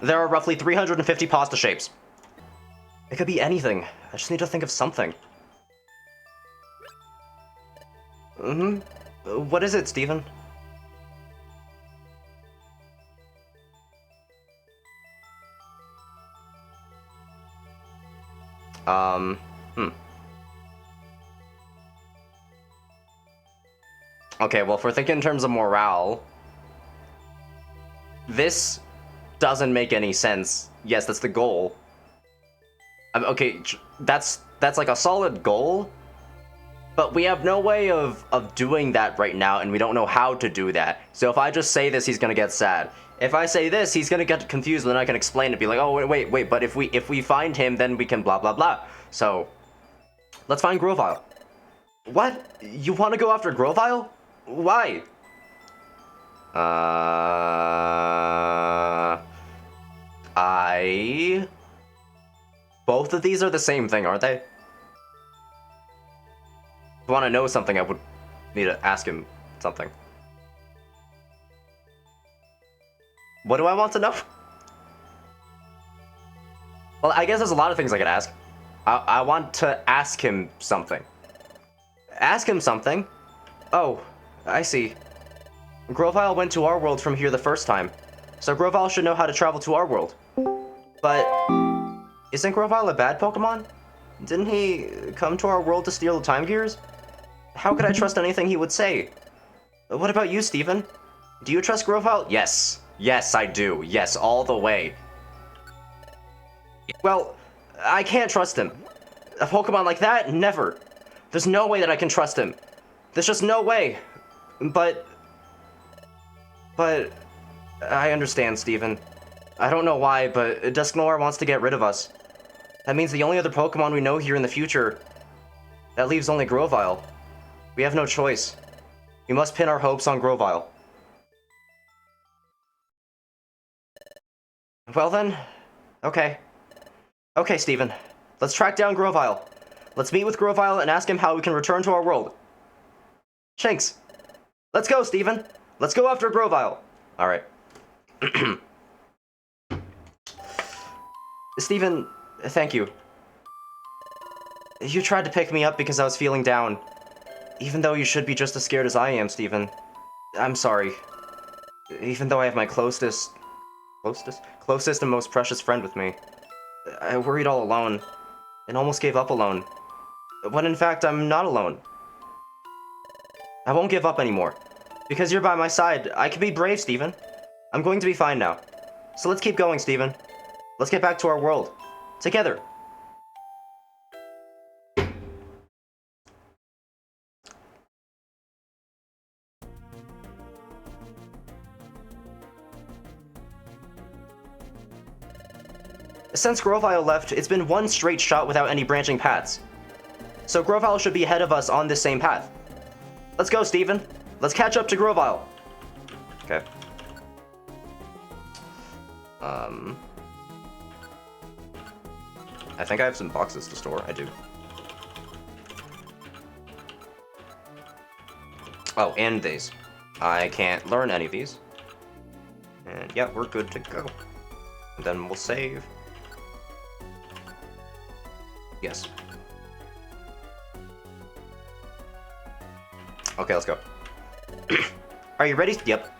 There are roughly 350 pasta shapes. It could be anything. I just need to think of something. What is it, Steven? Okay, well, if we're thinking in terms of morale, this doesn't make any sense. Yes, that's the goal. Okay, that's like a solid goal, but we have no way of doing that right now, and we don't know how to do that. So if I just say this, he's gonna get sad. If I say this, he's gonna get confused, and then I can explain it, be like, oh, wait, but if we find him, then we can blah, blah, blah. So, let's find Grovile. What? You want to go after Grovile? Why? Both of these are the same thing, aren't they? If I want to know something, I would need to ask him something. What do I want to know? Well, I guess there's a lot of things I could ask. I want to ask him something. Ask him something? Oh, I see. Grovile went to our world from here the first time, so Grovile should know how to travel to our world. But isn't Grovile a bad Pokemon? Didn't he come to our world to steal the Time Gears? How could I trust anything he would say? What about you, Steven? Do you trust Grovile? Yes. Yes, I do. Yes, all the way. Well, I can't trust him. A Pokemon like that? Never. There's no way that I can trust him. There's just no way. But I understand, Steven. I don't know why, but Dusknoir wants to get rid of us. That means the only other Pokemon we know here in the future, that leaves only Grovile. We have no choice. We must pin our hopes on Grovile. Well then, okay. Okay, Steven. Let's track down Grovile. Let's meet with Grovile and ask him how we can return to our world. Shanks. Let's go, Steven. Let's go after Grovile. Alright. Steven, thank you. You tried to pick me up because I was feeling down. Even though you should be just as scared as I am, Steven. I'm sorry. Even though I have my closest and most precious friend with me. I worried all alone, and almost gave up alone. When in fact, I'm not alone. I won't give up anymore. Because you're by my side, I can be brave, Steven. I'm going to be fine now. So let's keep going, Steven. Let's get back to our world. Together. Since Grovile left, it's been one straight shot without any branching paths. So Grovile should be ahead of us on this same path. Let's go, Steven. Let's catch up to Grovile. Okay. I think I have some boxes to store. I do. Oh, and these. I can't learn any of these. And yeah, we're good to go. And then we'll save. Yes. Okay, let's go. Are you ready? Yep.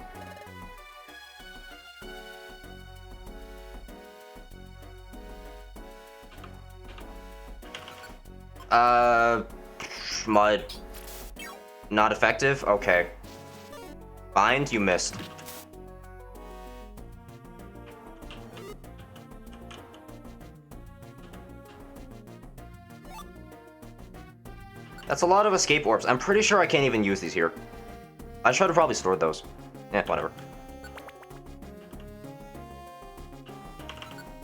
Mud. Not effective? Okay. Bind, you missed. That's a lot of escape orbs. I'm pretty sure I can't even use these here. I should have probably stored those. Yeah, whatever.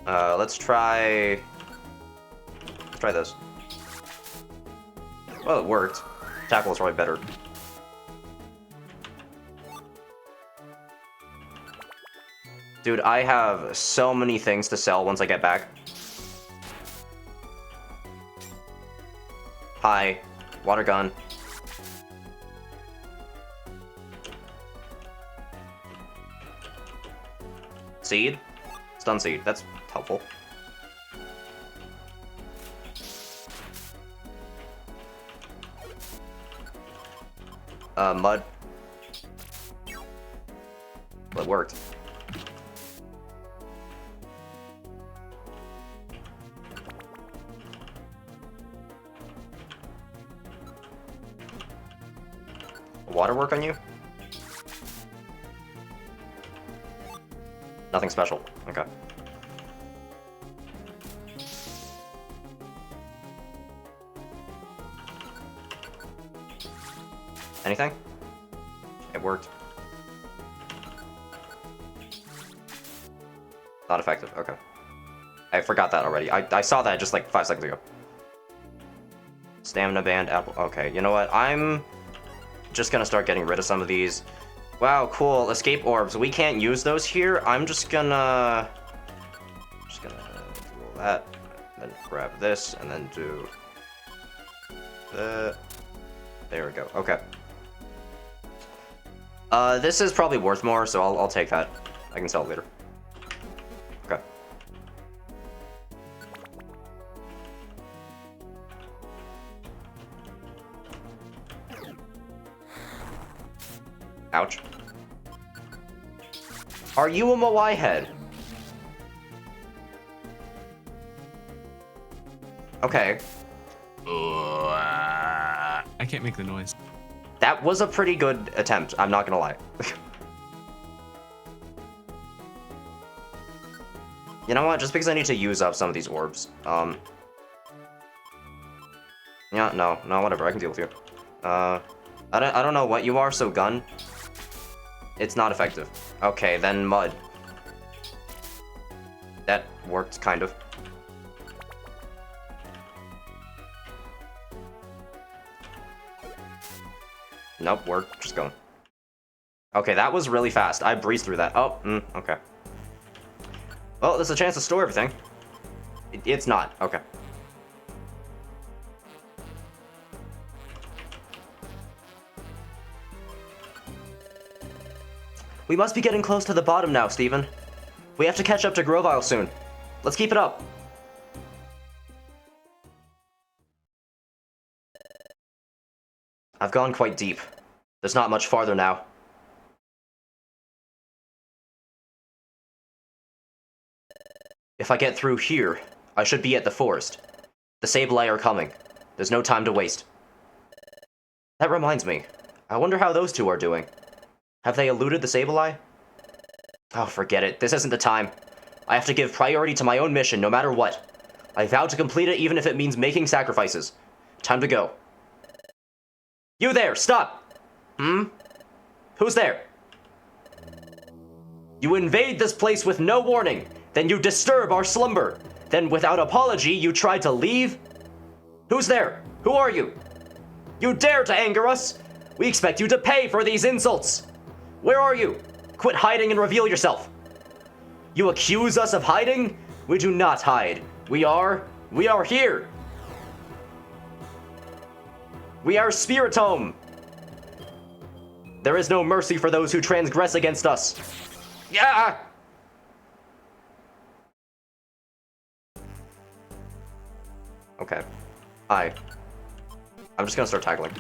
Let's try this. Well, it worked. Tackle is probably better. Dude, I have so many things to sell once I get back. Hi. Water gun. Seed? stun seed. That's helpful. Mud. Well, it worked. Water work on you? Nothing special. Okay. Anything? It worked. Not effective. Okay. I forgot that already. I saw that just like 5 seconds ago. Stamina band, apple. Okay, you know what? I'm just gonna start getting rid of some of these. Wow, cool. Escape orbs. We can't use those here. I'm just gonna do all that, then grab this, and then do the. There we go. Okay. This is probably worth more, so I'll take that. I can sell it later. Okay. Ouch. Are you a Moai head? Okay. I can't make the noise. That was a pretty good attempt, I'm not gonna lie. You know what, just because I need to use up some of these orbs, yeah, no, whatever, I can deal with you. I don't know what you are, so gun. It's not effective. Okay, then mud. That worked, kind of. Nope, worked, just going. Okay, that was really fast. I breezed through that. Oh, okay. Well, there's a chance to store everything. It's not, okay. We must be getting close to the bottom now, Steven. We have to catch up to Grovile soon. Let's keep it up. I've gone quite deep. There's not much farther now. If I get through here, I should be at the forest. The Sableye are coming. There's no time to waste. That reminds me. I wonder how those two are doing. Have they eluded the Sableye? Oh, forget it. This isn't the time. I have to give priority to my own mission, no matter what. I vow to complete it, even if it means making sacrifices. Time to go. You there! Stop! Who's there? You invade this place with no warning. Then you disturb our slumber. Then, without apology, you try to leave? Who's there? Who are you? You dare to anger us? We expect you to pay for these insults. Where are you? Quit hiding and reveal yourself. You accuse us of hiding? We do not hide. We are here. We are Spiritomb. There is no mercy for those who transgress against us. Yeah! Okay. Hi. I'm just gonna start tackling.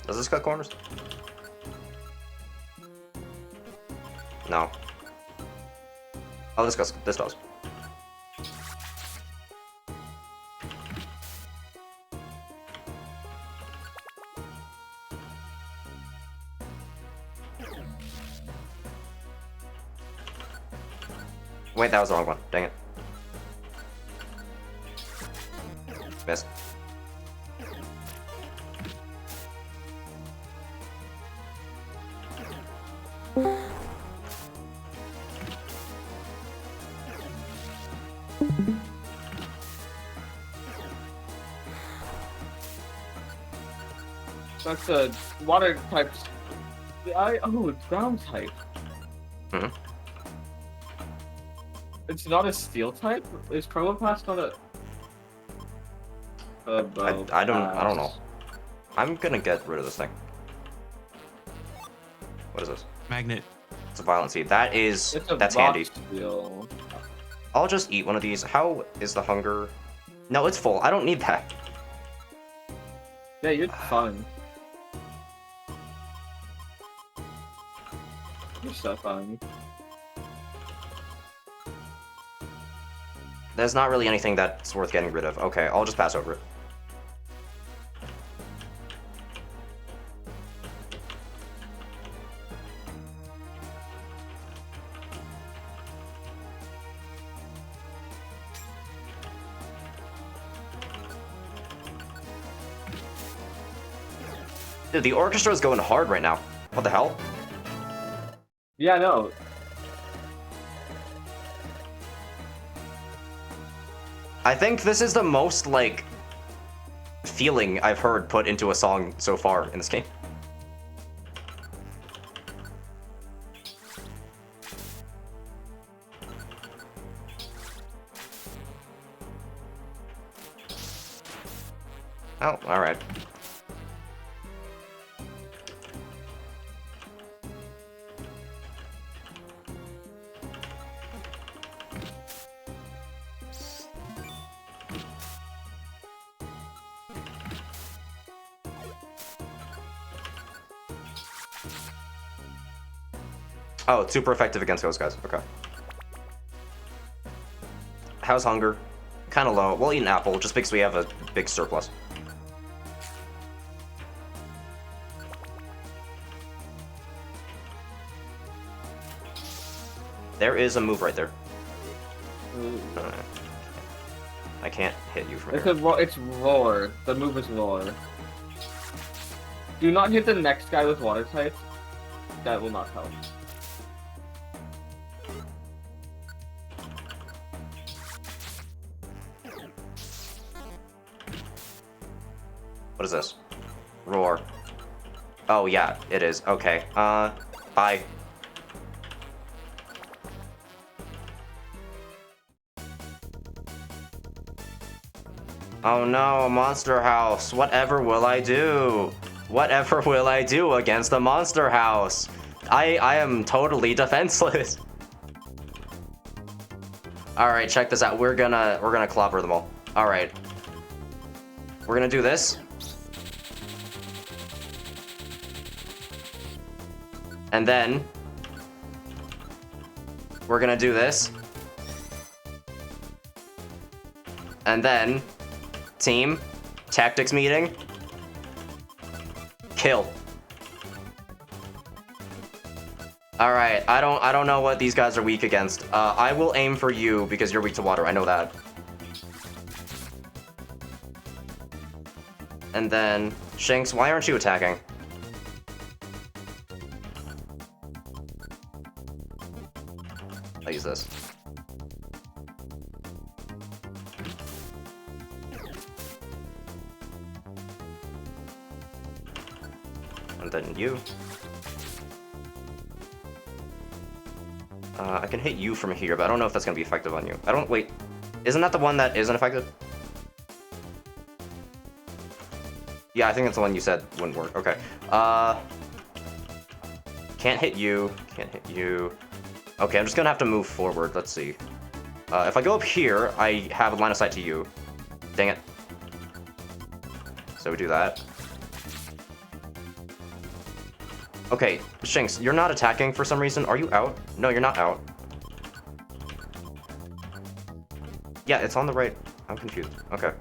Does this cut corners? No. Oh, this does. Wait, that was the wrong one. Dang it. Missed. That's a water type. Oh, it's ground type. It's not a steel type. Is Probopass not a? I don't know. I'm gonna get rid of this thing. What is this? Magnet. It's a violent seed. That is... It's a that's box handy. wheel. I'll just eat one of these. How is the hunger? No, it's full. I don't need that. Yeah, you're fine. You're so fine. There's not really anything that's worth getting rid of. Okay, I'll just pass over it. Dude, the orchestra is going hard right now. What the hell? Yeah, no. I think this is the most, like, feeling I've heard put into a song so far in this game. Oh, alright. Oh, it's super effective against those guys. Okay. How's hunger? Kind of low. We'll eat an apple just because we have a big surplus. There is a move right there. I can't hit you from here. It's roar. The move is roar. Do not hit the next guy with water type. That will not help. What is this? Roar. Oh, yeah, it is. Okay. Bye. Oh no, monster house. Whatever will I do? Whatever will I do against the monster house? I am totally defenseless. Alright, check this out. We're gonna clobber them all. Alright. We're gonna do this. And then we're gonna do this. And then team tactics meeting. Kill. All right, I don't know what these guys are weak against. I will aim for you because you're weak to water. I know that. And then Shanks, why aren't you attacking? I'll use this. And then you. I can hit you from here, but I don't know if that's gonna be effective on you. Wait. Isn't that the one that isn't effective? Yeah, I think that's the one you said wouldn't work. Okay. Can't hit you. Can't hit you. Okay, I'm just gonna have to move forward. Let's see. If I go up here, I have a line of sight to you. Dang it. So we do that. Okay, Shanks, you're not attacking for some reason. Are you out? No, you're not out. Yeah, it's on the right. I'm confused. Okay.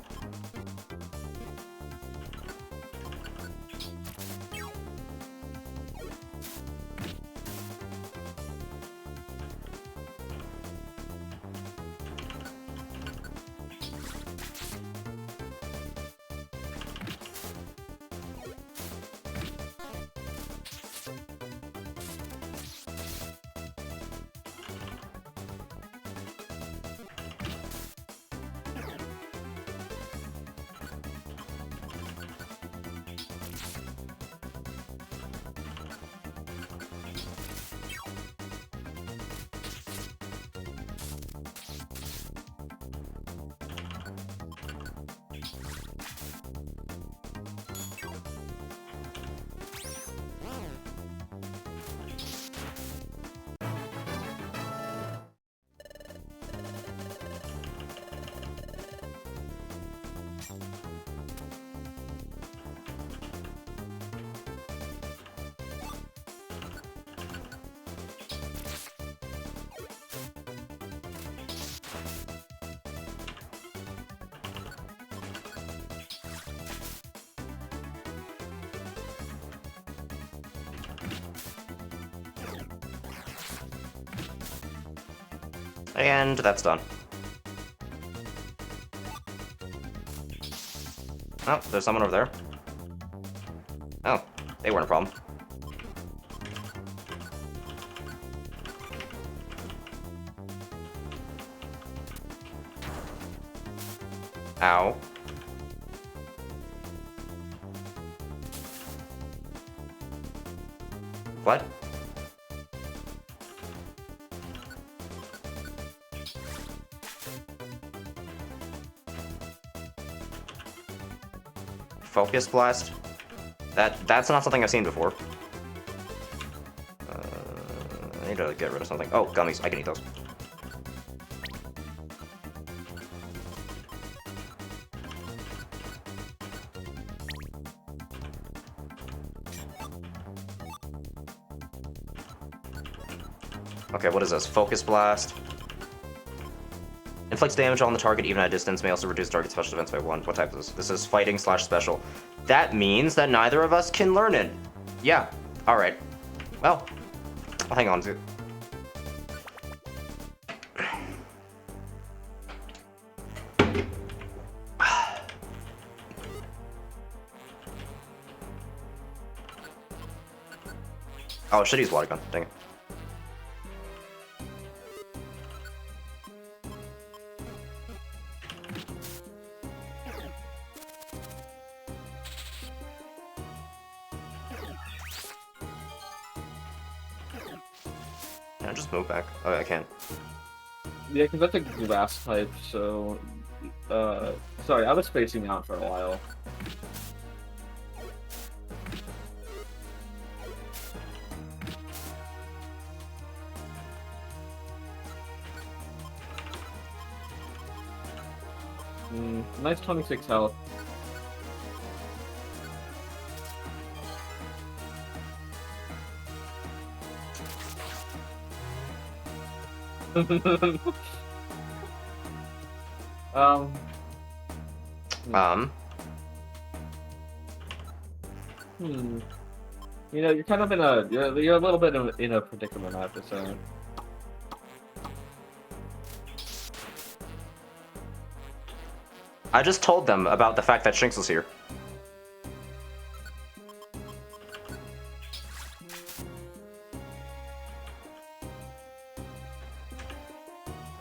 And that's done. Oh, there's someone over there. Oh, they weren't a problem. Ow. What? Focus blast? That's not something I've seen before. I need to get rid of something. Oh, gummies. I can eat those. Okay, what is this? Focus blast. Inflicts damage on the target even at a distance, may also reduce target special defense by 1. What type is this? This is fighting / special. That means that neither of us can learn it. Yeah, alright. Well, I'll hang on to it. Oh, I should use water gun. Dang it. Can I just move back? Oh, I can't. Yeah, because that's a grass type, so... sorry, I was spacing out for a while. Nice 26 health. Um. You know, you're kind of in a you're a little bit in a predicament, I have to say. I just told them about the fact that Shinx was here.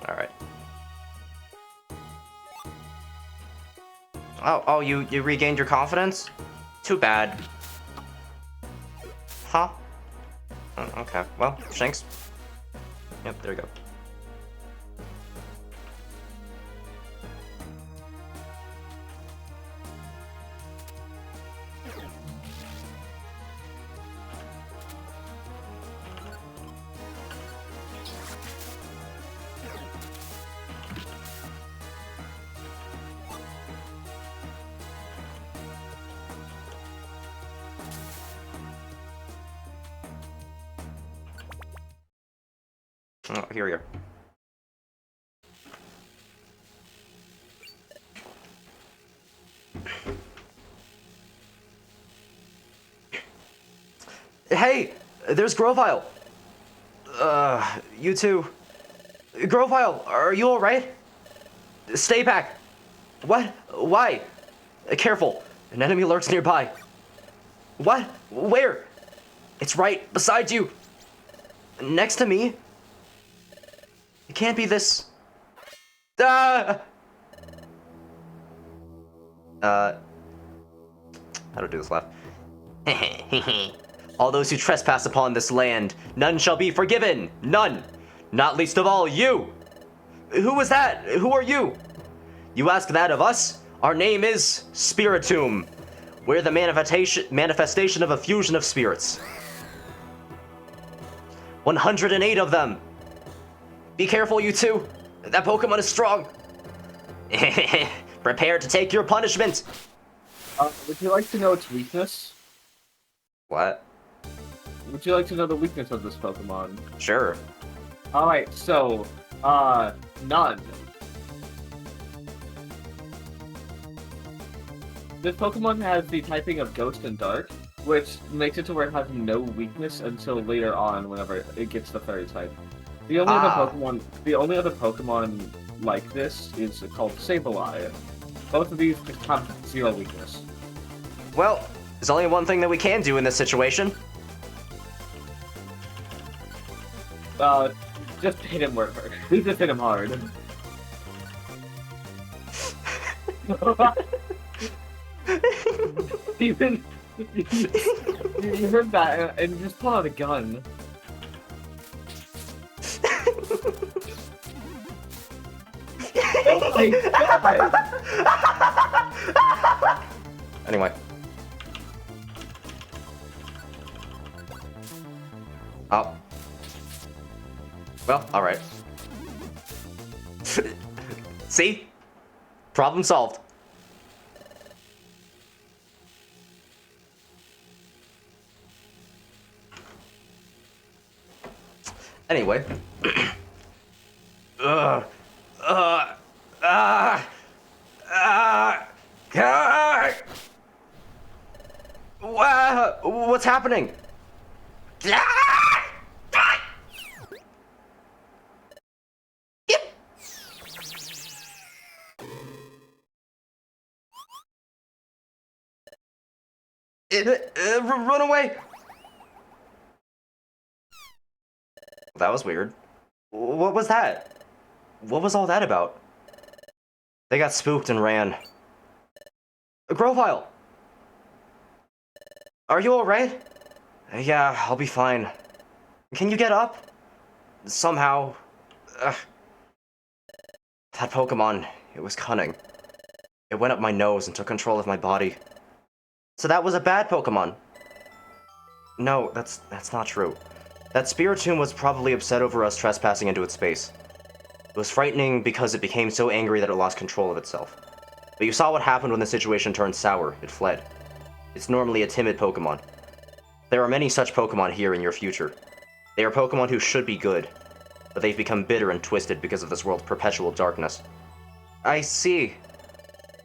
Alright. Oh, you regained your confidence? Too bad. Huh? Oh, okay, well, Shinx. Yep, there you go. Oh, here we are. Hey, there's Grovile. You two. Grovile, are you alright? Stay back. What? Why? Careful, an enemy lurks nearby. What? Where? It's right beside you. Next to me? It can't be this. Ah! How to do this laugh? All those who trespass upon this land, none shall be forgiven. None. Not least of all you. Who was that? Who are you? You ask that of us? Our name is Spiritomb. We're the manifestation of a fusion of spirits. 108 of them. Be careful, you two. That Pokemon is strong. Prepare to take your punishment. Would you like to know its weakness? What? Would you like to know the weakness of this Pokemon? Sure. Alright, so, none. This Pokemon has the typing of Ghost and Dark, which makes it to where it has no weakness until later on whenever it gets the Fairy type. Ah. The only other Pokemon like this is called Sableye. Both of these just have zero weakness. Well, there's only one thing that we can do in this situation. Just hit him where it hurts. We just hit him hard. Even you heard that and you just pull out a gun. Oh my god! Anyway. Oh. Well, alright. See? Problem solved. Anyway. Ugh. What's happening? Run away! That was weird. What was that? What was all that about? They got spooked and ran. Grovile! Are you alright? Yeah, I'll be fine. Can you get up? Somehow. Ugh. That Pokemon, it was cunning. It went up my nose and took control of my body. So that was a bad Pokemon? No, that's not true. That Spiritomb was probably upset over us trespassing into its space. It was frightening because it became so angry that it lost control of itself. But you saw what happened when the situation turned sour. It fled. It's normally a timid Pokemon. There are many such Pokemon here in your future. They are Pokemon who should be good, but they've become bitter and twisted because of this world's perpetual darkness. I see.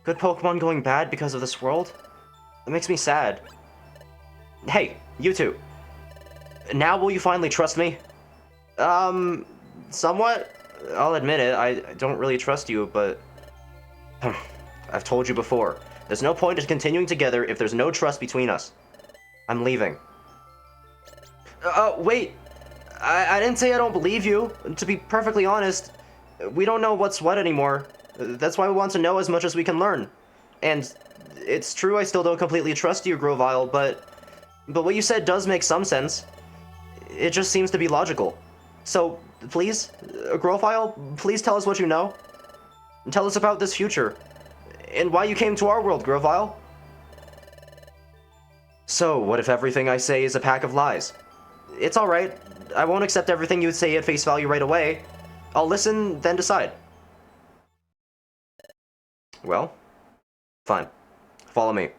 Good Pokemon going bad because of this world? That makes me sad. Hey, you two. Now will you finally trust me? Somewhat? I'll admit it, I don't really trust you, but... I've told you before. There's no point in continuing together if there's no trust between us. I'm leaving. Wait. I didn't say I don't believe you. To be perfectly honest, we don't know what's what anymore. That's why we want to know as much as we can learn. And it's true I still don't completely trust you, Grovile, but what you said does make some sense. It just seems to be logical. So, please, Grovile, please tell us what you know. Tell us about this future. And why you came to our world, Grovile. So, what if everything I say is a pack of lies? It's alright. I won't accept everything you say at face value right away. I'll listen, then decide. Well, fine. Follow me.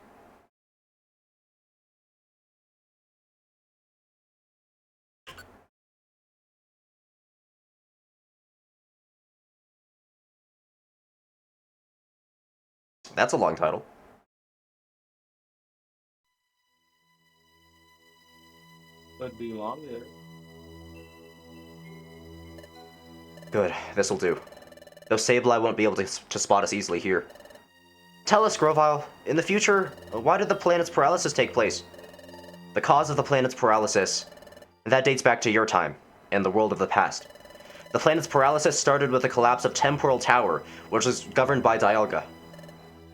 That's a long title. Could be longer. Good, this'll do. Though Sableye won't be able to spot us easily here. Tell us, Grovile, in the future, why did the planet's paralysis take place? The cause of the planet's paralysis, that dates back to your time, and the world of the past. The planet's paralysis started with the collapse of Temporal Tower, which was governed by Dialga.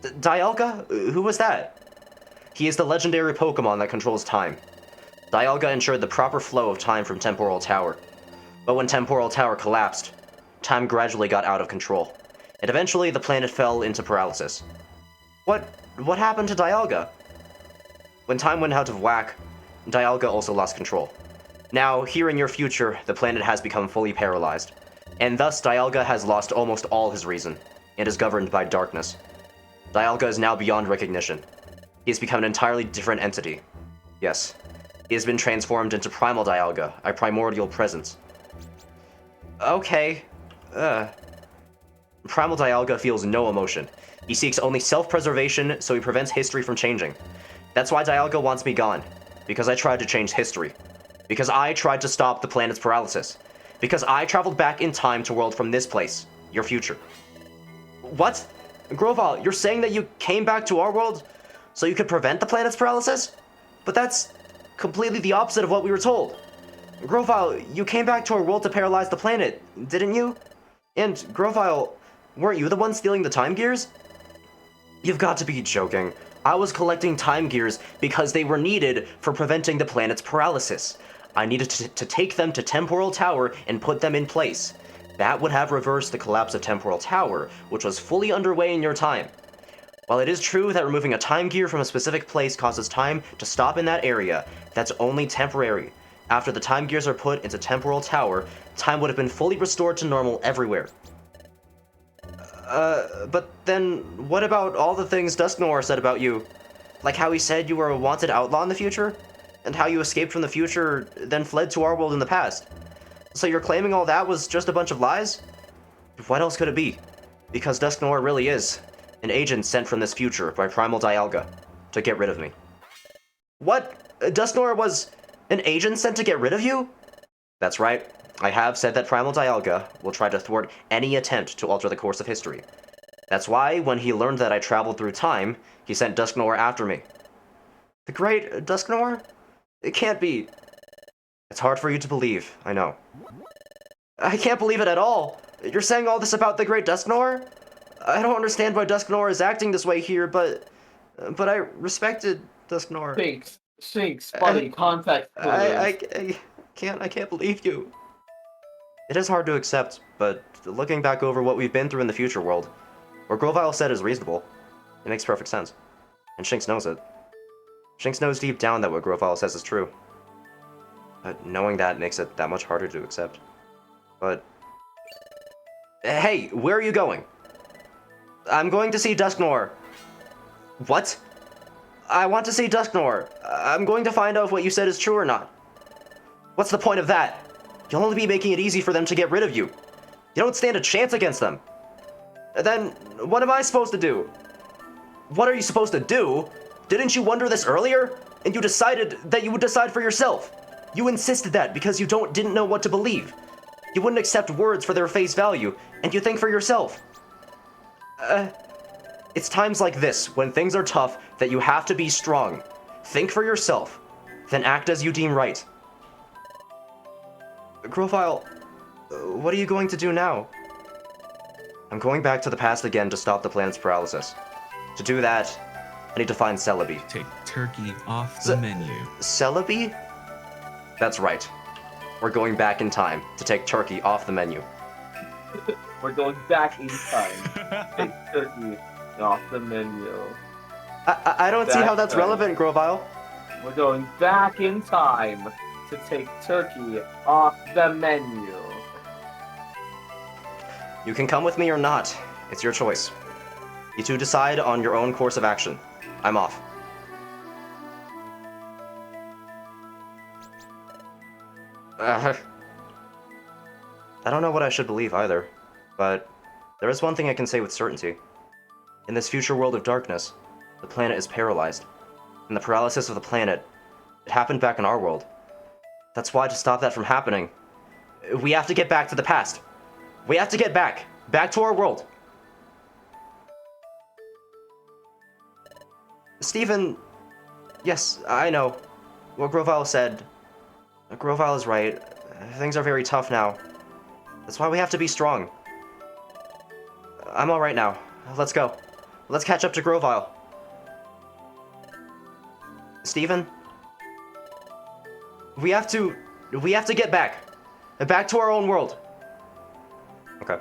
Dialga? Who was that? He is the legendary Pokemon that controls time. Dialga ensured the proper flow of time from Temporal Tower. But when Temporal Tower collapsed, time gradually got out of control, and eventually the planet fell into paralysis. What happened to Dialga? When time went out of whack, Dialga also lost control. Now, here in your future, the planet has become fully paralyzed, and thus Dialga has lost almost all his reason, and is governed by darkness. Dialga is now beyond recognition. He has become an entirely different entity. Yes, he has been transformed into Primal Dialga, a primordial presence. Okay, Primal Dialga feels no emotion. He seeks only self-preservation, so he prevents history from changing. That's why Dialga wants me gone. Because I tried to change history. Because I tried to stop the planet's paralysis. Because I traveled back in time to world from this place, your future. What? Grovile, you're saying that you came back to our world so you could prevent the planet's paralysis? But that's completely the opposite of what we were told. Grovile, you came back to our world to paralyze the planet, didn't you? And Grovile, weren't you the one stealing the time gears? You've got to be joking. I was collecting time gears because they were needed for preventing the planet's paralysis. I needed to take them to Temporal Tower and put them in place. That would have reversed the collapse of Temporal Tower, which was fully underway in your time. While it is true that removing a time gear from a specific place causes time to stop in that area, that's only temporary. After the time gears are put into Temporal Tower, time would have been fully restored to normal everywhere. But then, what about all the things Dusknoir said about you? Like how he said you were a wanted outlaw in the future? And how you escaped from the future, then fled to our world in the past? So you're claiming all that was just a bunch of lies? What else could it be? Because Dusknoir really is an agent sent from this future by Primal Dialga to get rid of me. What? Dusknoir was an agent sent to get rid of you? That's right. I have said that Primal Dialga will try to thwart any attempt to alter the course of history. That's why, when he learned that I traveled through time, he sent Dusknoir after me. The great Dusknoir? It can't be. It's hard for you to believe, I know. I can't believe it at all. You're saying all this about the great Dusknoir? I don't understand why Dusknoir is acting this way here, but I respected Dusknoir. Shinx, buddy, context clues. I can't believe you. It is hard to accept, but looking back over what we've been through in the future world, what Grovile said is reasonable. It makes perfect sense. And Shinx knows it. Shinx knows deep down that what Grovile says is true. But knowing that makes it that much harder to accept. But... Hey, where are you going? I'm going to see Dusknoir. What? I want to see Dusknoir. I'm going to find out if what you said is true or not. What's the point of that? You'll only be making it easy for them to get rid of you. You don't stand a chance against them. Then, what am I supposed to do? What are you supposed to do? Didn't you wonder this earlier? And you decided that you would decide for yourself. You insisted that because you didn't know what to believe. You wouldn't accept words for their face value, and you think for yourself. It's times like this, when things are tough, that you have to be strong. Think for yourself, then act as you deem right. Grovile, what are you going to do now? I'm going back to the past again to stop the planet's paralysis. To do that, I need to find Celebi. Take turkey off the menu. Celebi? That's right. We're going back in time to take turkey off the menu. We're going back in time. Take turkey off the menu. I don't see how that's relevant, Grovile. We're going back in time to take turkey off the menu. You can come with me or not. It's your choice. You two decide on your own course of action. I'm off. I don't know what I should believe either, but there is one thing I can say with certainty. In this future world of darkness, the planet is paralyzed. And the paralysis of the planet, it happened back in our world. That's why, to stop that from happening, we have to get back to the past. We have to get back to our world. Stephen, yes, I know. What Grovile said. Grovile is right. Things are very tough now. That's why we have to be strong. I'm alright now. Let's go. Let's catch up to Grovile. Stephen? We have to get back. Back to our own world. Okay.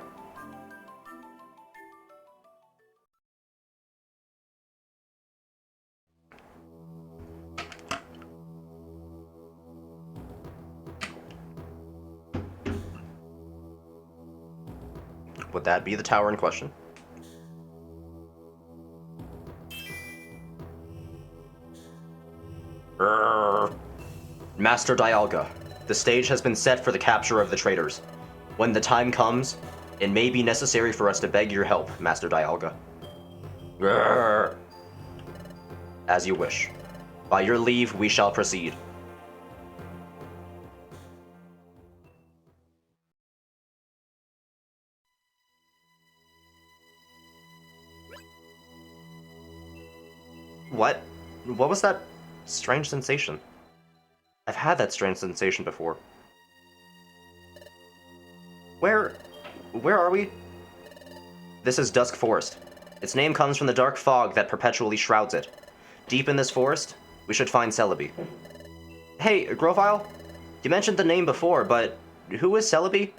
Would that be the tower in question? Master Dialga, the stage has been set for the capture of the traitors. When the time comes, it may be necessary for us to beg your help, Master Dialga. As you wish. By your leave, we shall proceed. what was that strange sensation? I've had that strange sensation before. Where are we? This is Dusk Forest. Its name comes from the dark fog that perpetually shrouds it. Deep in this forest, we should find Celebi. Hey, Grovile, you mentioned the name before, but who is Celebi?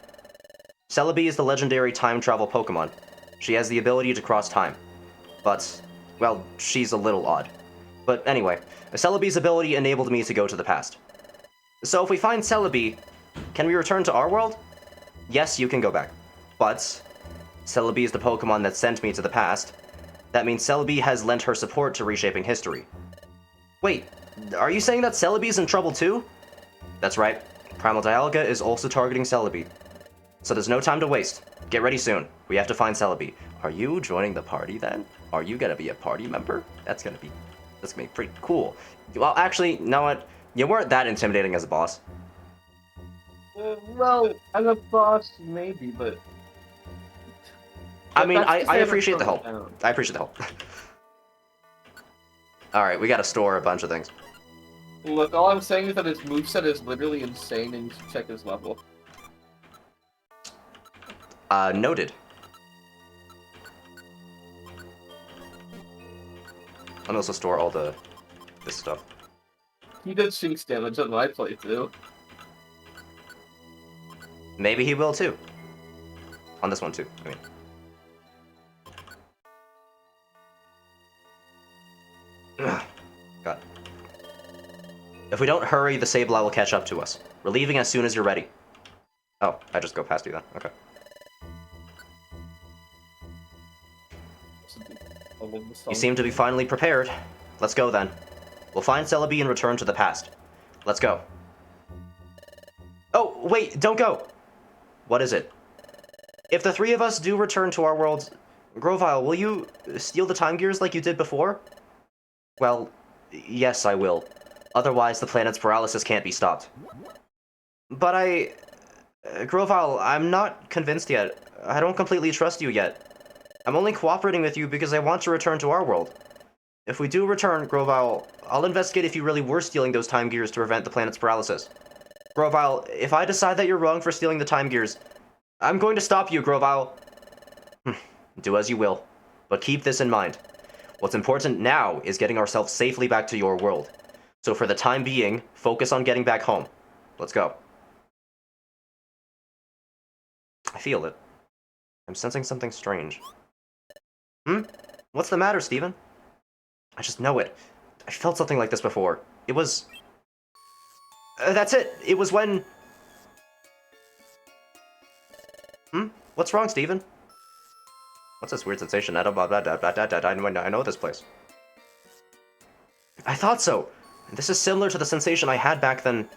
Celebi is the legendary time travel Pokemon. She has the ability to cross time. But, well, she's a little odd. But anyway, Celebi's ability enabled me to go to the past. So if we find Celebi, can we return to our world? Yes, you can go back. But Celebi is the Pokemon that sent me to the past. That means Celebi has lent her support to reshaping history. Wait, are you saying that Celebi's in trouble too? That's right. Primal Dialga is also targeting Celebi. So there's no time to waste. Get ready soon. We have to find Celebi. Are you joining the party then? Are you gonna be a party member? That's gonna be pretty cool. Well, actually, you know what? You weren't that intimidating as a boss. Well, as a boss, maybe, but... I mean, That's I the standard appreciate the help. Pokemon. I appreciate the help. Alright, we gotta store a bunch of things. Look, all I'm saying is that his moveset is literally insane, and you should check his level. Noted. And also store all this stuff. He did Shinx damage on my playthrough. Maybe he will too. On this one too, I mean. Ugh. God. If we don't hurry, the Sableye will catch up to us. We're leaving as soon as you're ready. Oh, I just go past you then. Okay. You seem to be finally prepared. Let's go then. We'll find Celebi and return to the past. Let's go. Oh, wait, don't go! What is it? If the three of us do return to our worlds, Grovile, will you steal the time gears like you did before? Well, yes, I will. Otherwise, the planet's paralysis can't be stopped. But Grovile, I'm not convinced yet. I don't completely trust you yet. I'm only cooperating with you because I want to return to our world. If we do return, Grovile, I'll investigate if you really were stealing those time gears to prevent the planet's paralysis. Grovile, if I decide that you're wrong for stealing the time gears, I'm going to stop you, Grovile. Do as you will, but keep this in mind. What's important now is getting ourselves safely back to your world. So for the time being, focus on getting back home. Let's go. I feel it. I'm sensing something strange. What's the matter, Steven? I just know it. I felt something like this before. It was... that's it! It was when... What's wrong, Steven? What's this weird sensation? I know this place. I thought so! This is similar to the sensation I had back then.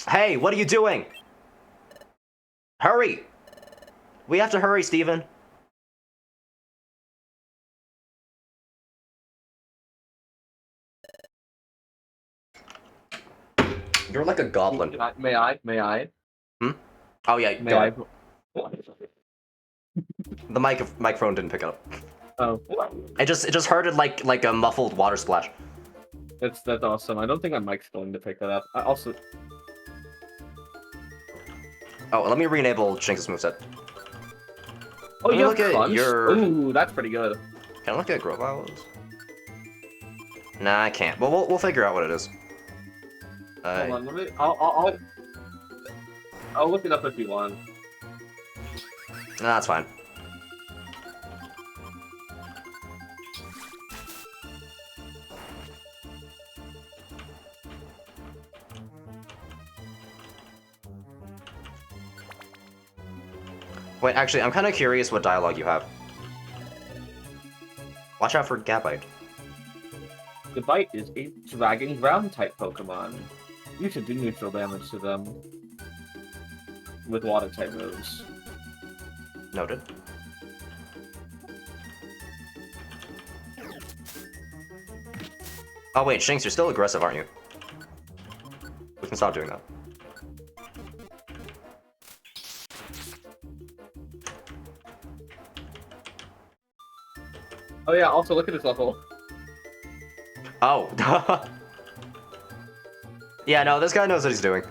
Hey, what are you doing? Hurry! We have to hurry, Steven. You're like a goblin. May I? Oh yeah, May go I? ahead. The microphone didn't pick it up. Oh. It just heard it like a muffled water splash. That's awesome. I don't think my mic's going to pick that up. I also... Oh, let me re-enable Shinx's moveset. Oh, Can you I have look at Crunch? your... Ooh, that's pretty good. Can I look at Grovile's? Nah, I can't. Well, we'll figure out what it is. Hold on, let me... I'll look it up if you want. Nah, that's fine. Wait, actually, I'm kind of curious what dialogue you have. Watch out for Gabite. Gabite is a Dragon Ground-type Pokemon. You should do neutral damage to them with Water-type moves. Noted. Oh wait, Shinx, you're still aggressive, aren't you? We can stop doing that. Oh yeah, also look at his level. Oh. Yeah, no, this guy knows what he's doing.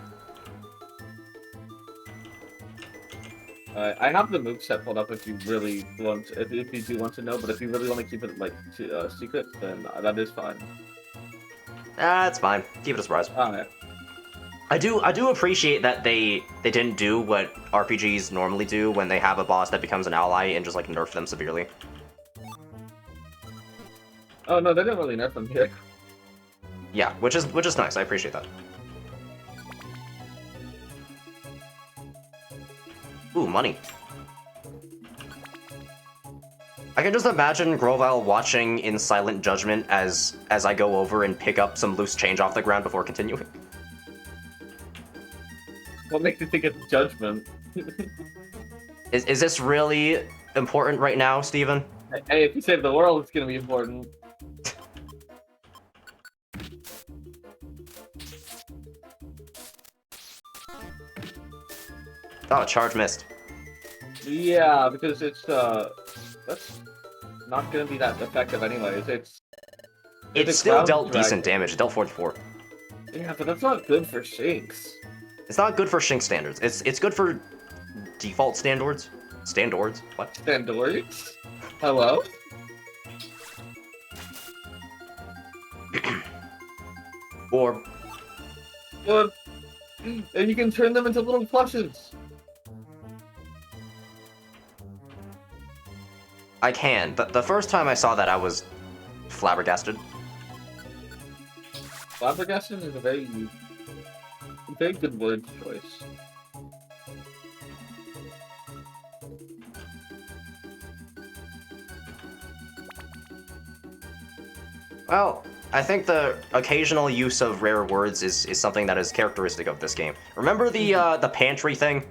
I have the moveset pulled up if you really want, if you do want to know, but if you really want to keep it like secret, then that is fine. Ah, it's fine. Keep it a surprise. Alright. I do appreciate that they didn't do what RPGs normally do when they have a boss that becomes an ally and just like nerf them severely. Oh no, they didn't really nerf him here. Yeah, which is nice. I appreciate that. Ooh, money. I can just imagine Grovile watching in silent judgment as I go over and pick up some loose change off the ground before continuing. What makes you think it's judgment? Is this really important right now, Steven? Hey, if you save the world, it's gonna be important. Oh, charge missed. Yeah, because it's that's not gonna be that effective anyways. It a still ground dealt drag. decent damage. It dealt 44. Yeah, but that's not good for Shinx. It's not good for Shink standards. It's good for default standards. Standards? What? Standords? Hello? Or What? And you can turn them into little plushes. I can. The first time I saw that, I was flabbergasted. Flabbergasted is a very good word choice. Well, I think the occasional use of rare words is something that is characteristic of this game. Remember the pantry thing?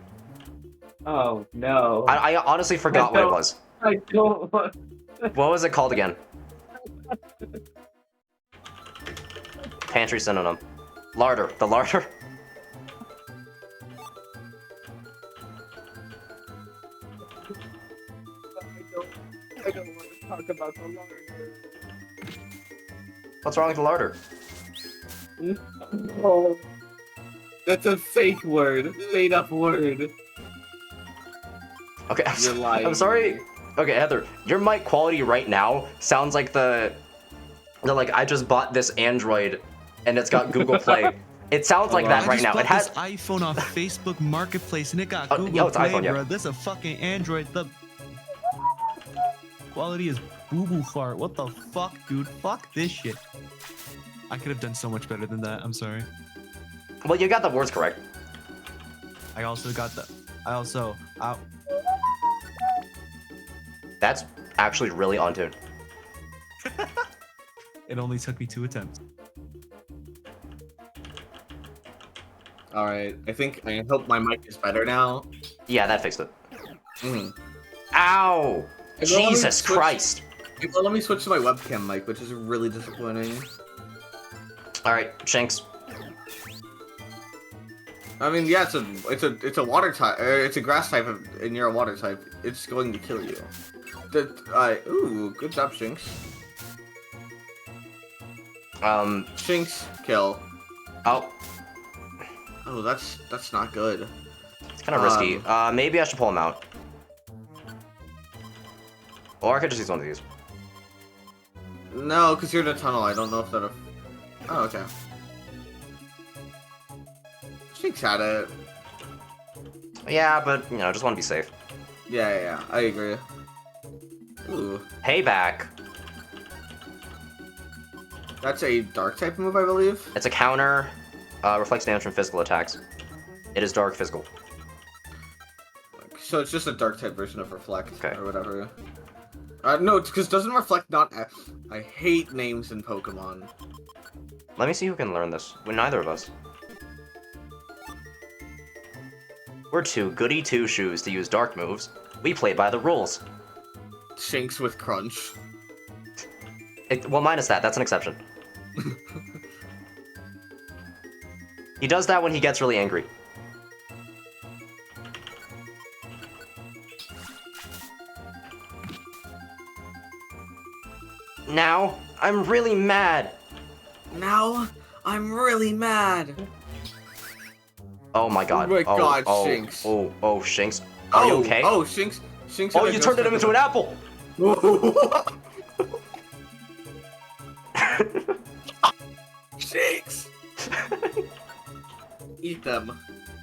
Oh no. I honestly forgot what it was. I don't want. What was it called again? Pantry synonym. Larder. The larder. I don't want to talk about the larder. What's wrong with the larder? Oh. That's a fake word. Made up word. Okay, You're lying. I'm sorry. Okay, Heather, your mic quality right now sounds like the like I just bought this Android and it's got Google Play. It sounds like that I right just now. bought It has this iPhone off Facebook Marketplace and it got Oh, Google yo, it's Play, iPhone, yeah. bro. This a fucking Android. The quality is boo-boo fart. What the fuck, dude? Fuck this shit. I could have done so much better than that. I'm sorry. Well, you got the words correct. I also got the. I also. That's actually really on tune. It only took me 2 attempts. Alright, I hope my mic is better now. Yeah, that fixed it. Mm. Ow! Hey, bro, let me Jesus switch- Christ! Hey, well, let me switch to my webcam mic, which is really disappointing. Alright, Shanks. I mean, yeah, it's a water type, it's a grass type, and you're a water type. It's going to kill you. Ooh, good job, Shinx. Shinx, kill. Oh, Oh, that's not good. it's kind of risky. Maybe I should pull him out. Or I could just use one of these. No, because you're in a tunnel. I don't know if that'll. Oh, okay. Shinx had it. Yeah, but, you know, I just want to be safe. Yeah, I agree. Ooh, Payback. that's a dark type move, I believe. It's a counter. Reflects damage from physical attacks. It is dark physical. So it's just a dark type version of Reflect, Okay. or whatever. No, it's because doesn't Reflect not... I hate names in Pokemon. Let me see who can learn this. Well, neither of us. We're two goody two-shoes to use dark moves. We play by the rules. Shinx with Crunch. Well, minus that. That's an exception. He does that when he gets really angry. Now, I'm really mad. Now, I'm really mad. Oh my god. Oh my god, oh, Shinx. Oh, Shinx. Are you okay? Oh, Shinx. Shinx. Oh, you turned it into an apple! Shinx. Eat them.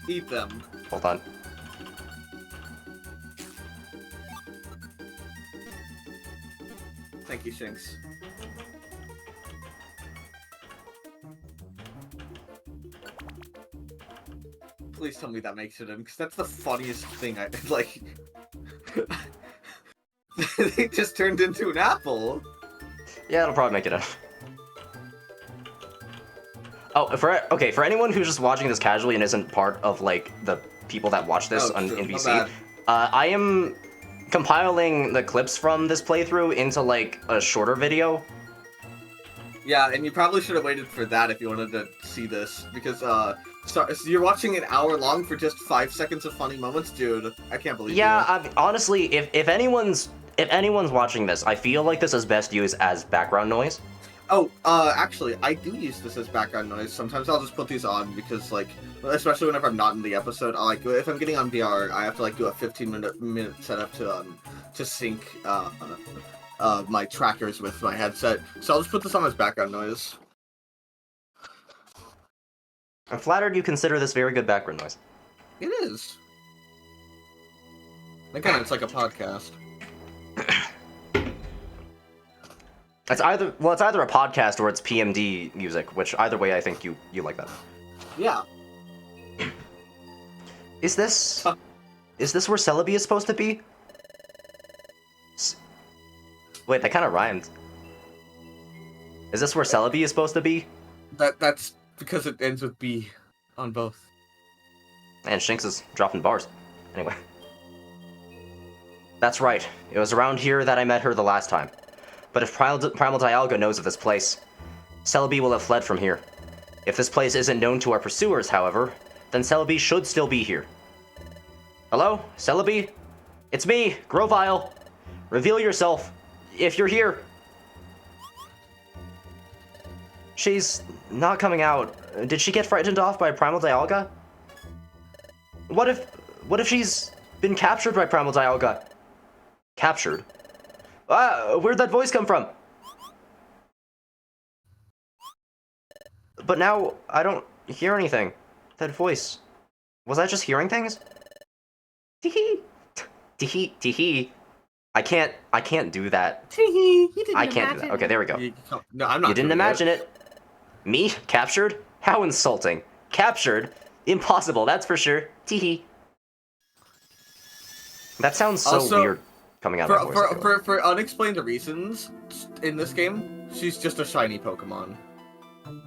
Eat them. Hold on. Thank you, Shinx. Please tell me that makes it in, because that's the funniest thing I like. They just turned into an apple. Yeah, it'll probably make it in. Oh, for anyone who's just watching this casually and isn't part of like the people that watch this on true. in My VC, bad. I am compiling the clips from this playthrough into like a shorter video. Yeah, and you probably should have waited for that if you wanted to see this, because so you're watching an hour long for just 5 seconds of funny moments, dude. I can't believe Yeah, you. honestly, if anyone's watching this, I feel like this is best used as background noise. Oh, actually, I do use this as background noise. Sometimes I'll just put these on because, like, especially whenever I'm not in the episode, I like if I'm getting on VR, I have to like do a 15-minute setup to sync my trackers with my headset. So I'll just put this on as background noise. I'm flattered you consider this very good background noise. It is. Again, it's like a podcast. It's either a podcast or it's PMD music, which either way I think you like that. Yeah. Is this where Celebi is supposed to be? Wait, that kind of rhymed. Is this where Celebi is supposed to be? That's because it ends with B on both. And Shinx is dropping bars. Anyway. That's right. It was around here that I met her the last time. But if Primal Dialga knows of this place, Celebi will have fled from here. If this place isn't known to our pursuers, however, then Celebi should still be here. Hello? Celebi? It's me, Grovyle. Reveal yourself, if you're here. She's not coming out. Did she get frightened off by Primal Dialga? What if she's been captured by Primal Dialga? Captured? Where'd that voice come from? But now, I don't hear anything. That voice. Was I just hearing things? Tee-hee. Tee-hee. Tee-hee. I can't do that. I can't do that. Okay, there we go. No, I'm not. You didn't imagine it. Me? Captured? How insulting. Captured? Impossible, that's for sure. Tee-hee. That sounds so Also, weird coming out of my voice. For unexplained reasons, in this game, she's just a shiny Pokemon.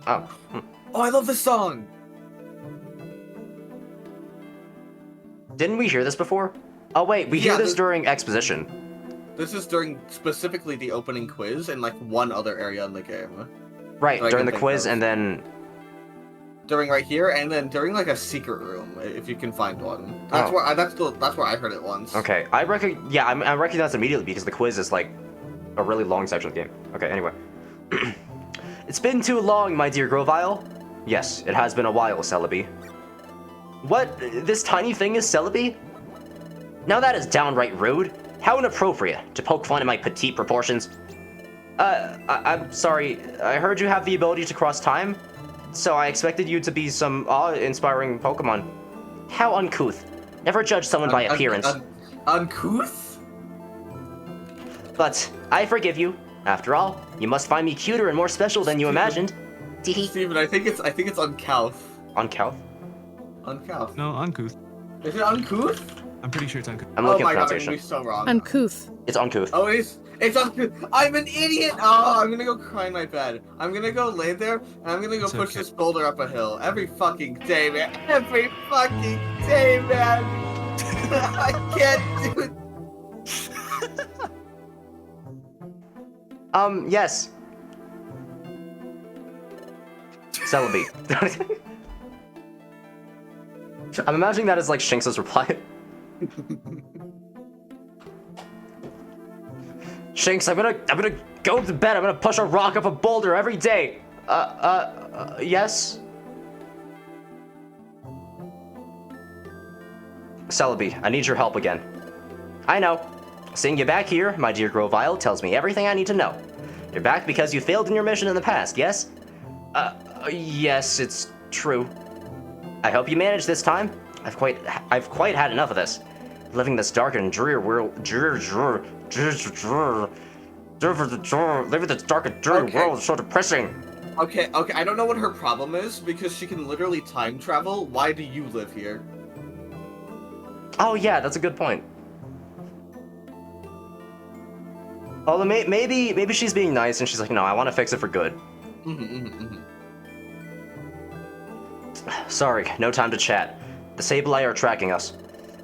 Oh. Oh, I love this song! Didn't we hear this before? Oh wait, we hear Yeah, this during exposition. This is during specifically the opening quiz and like one other area in the game. Right, that I during can the think quiz of. and then... During right here, and then during like a secret room, if you can find one. That's Oh. where that's where I heard it once. Okay, I recognize immediately because the quiz is like a really long section of the game. Okay, anyway. It's been too long, my dear Grovyle. Yes, it has been a while, Celebi. What? This tiny thing is Celebi? Now that is downright rude. How inappropriate to poke fun at my petite proportions. I'm sorry. I heard you have the ability to cross time, so I expected you to be some awe-inspiring Pokemon. How uncouth. Never judge someone by appearance. Uncouth? But I forgive you. After all, you must find me cuter and more special than you imagined. Teehee. Steven, I think it's uncouth. Uncouth? Uncouth. No, uncouth. Is it uncouth? I'm pretty sure it's uncouth. I'm Oh looking my at god, I'm pronunciation. gonna be so wrong. Uncouth. It's uncouth. Oh, it's uncouth. I'm an idiot! Oh, I'm gonna go cry in my bed. I'm gonna go lay there, and I'm gonna go It's push okay. this boulder up a hill. Every fucking day, man. Every fucking day, man. I can't do it. Yes. Celebi. I'm imagining that as like Shinx's reply. Shinx, Go to bed. I'm gonna push a rock up a boulder every day. Yes? Celebi, I need your help again. I know. Seeing you back here, my dear Grovile, tells me everything I need to know. You're back because you failed in your mission in the past, yes? Yes, it's true. I hope you managed this time. I've quite had enough of this. Living this dark and dreary world, living this dark and dreary world is so depressing. Okay, I don't know what her problem is, because she can literally time travel. Why do you live here? Oh yeah, that's a good point. Although maybe she's being nice and she's like, no, I want to fix it for good. Sorry, no time to chat. The Sableye are tracking us.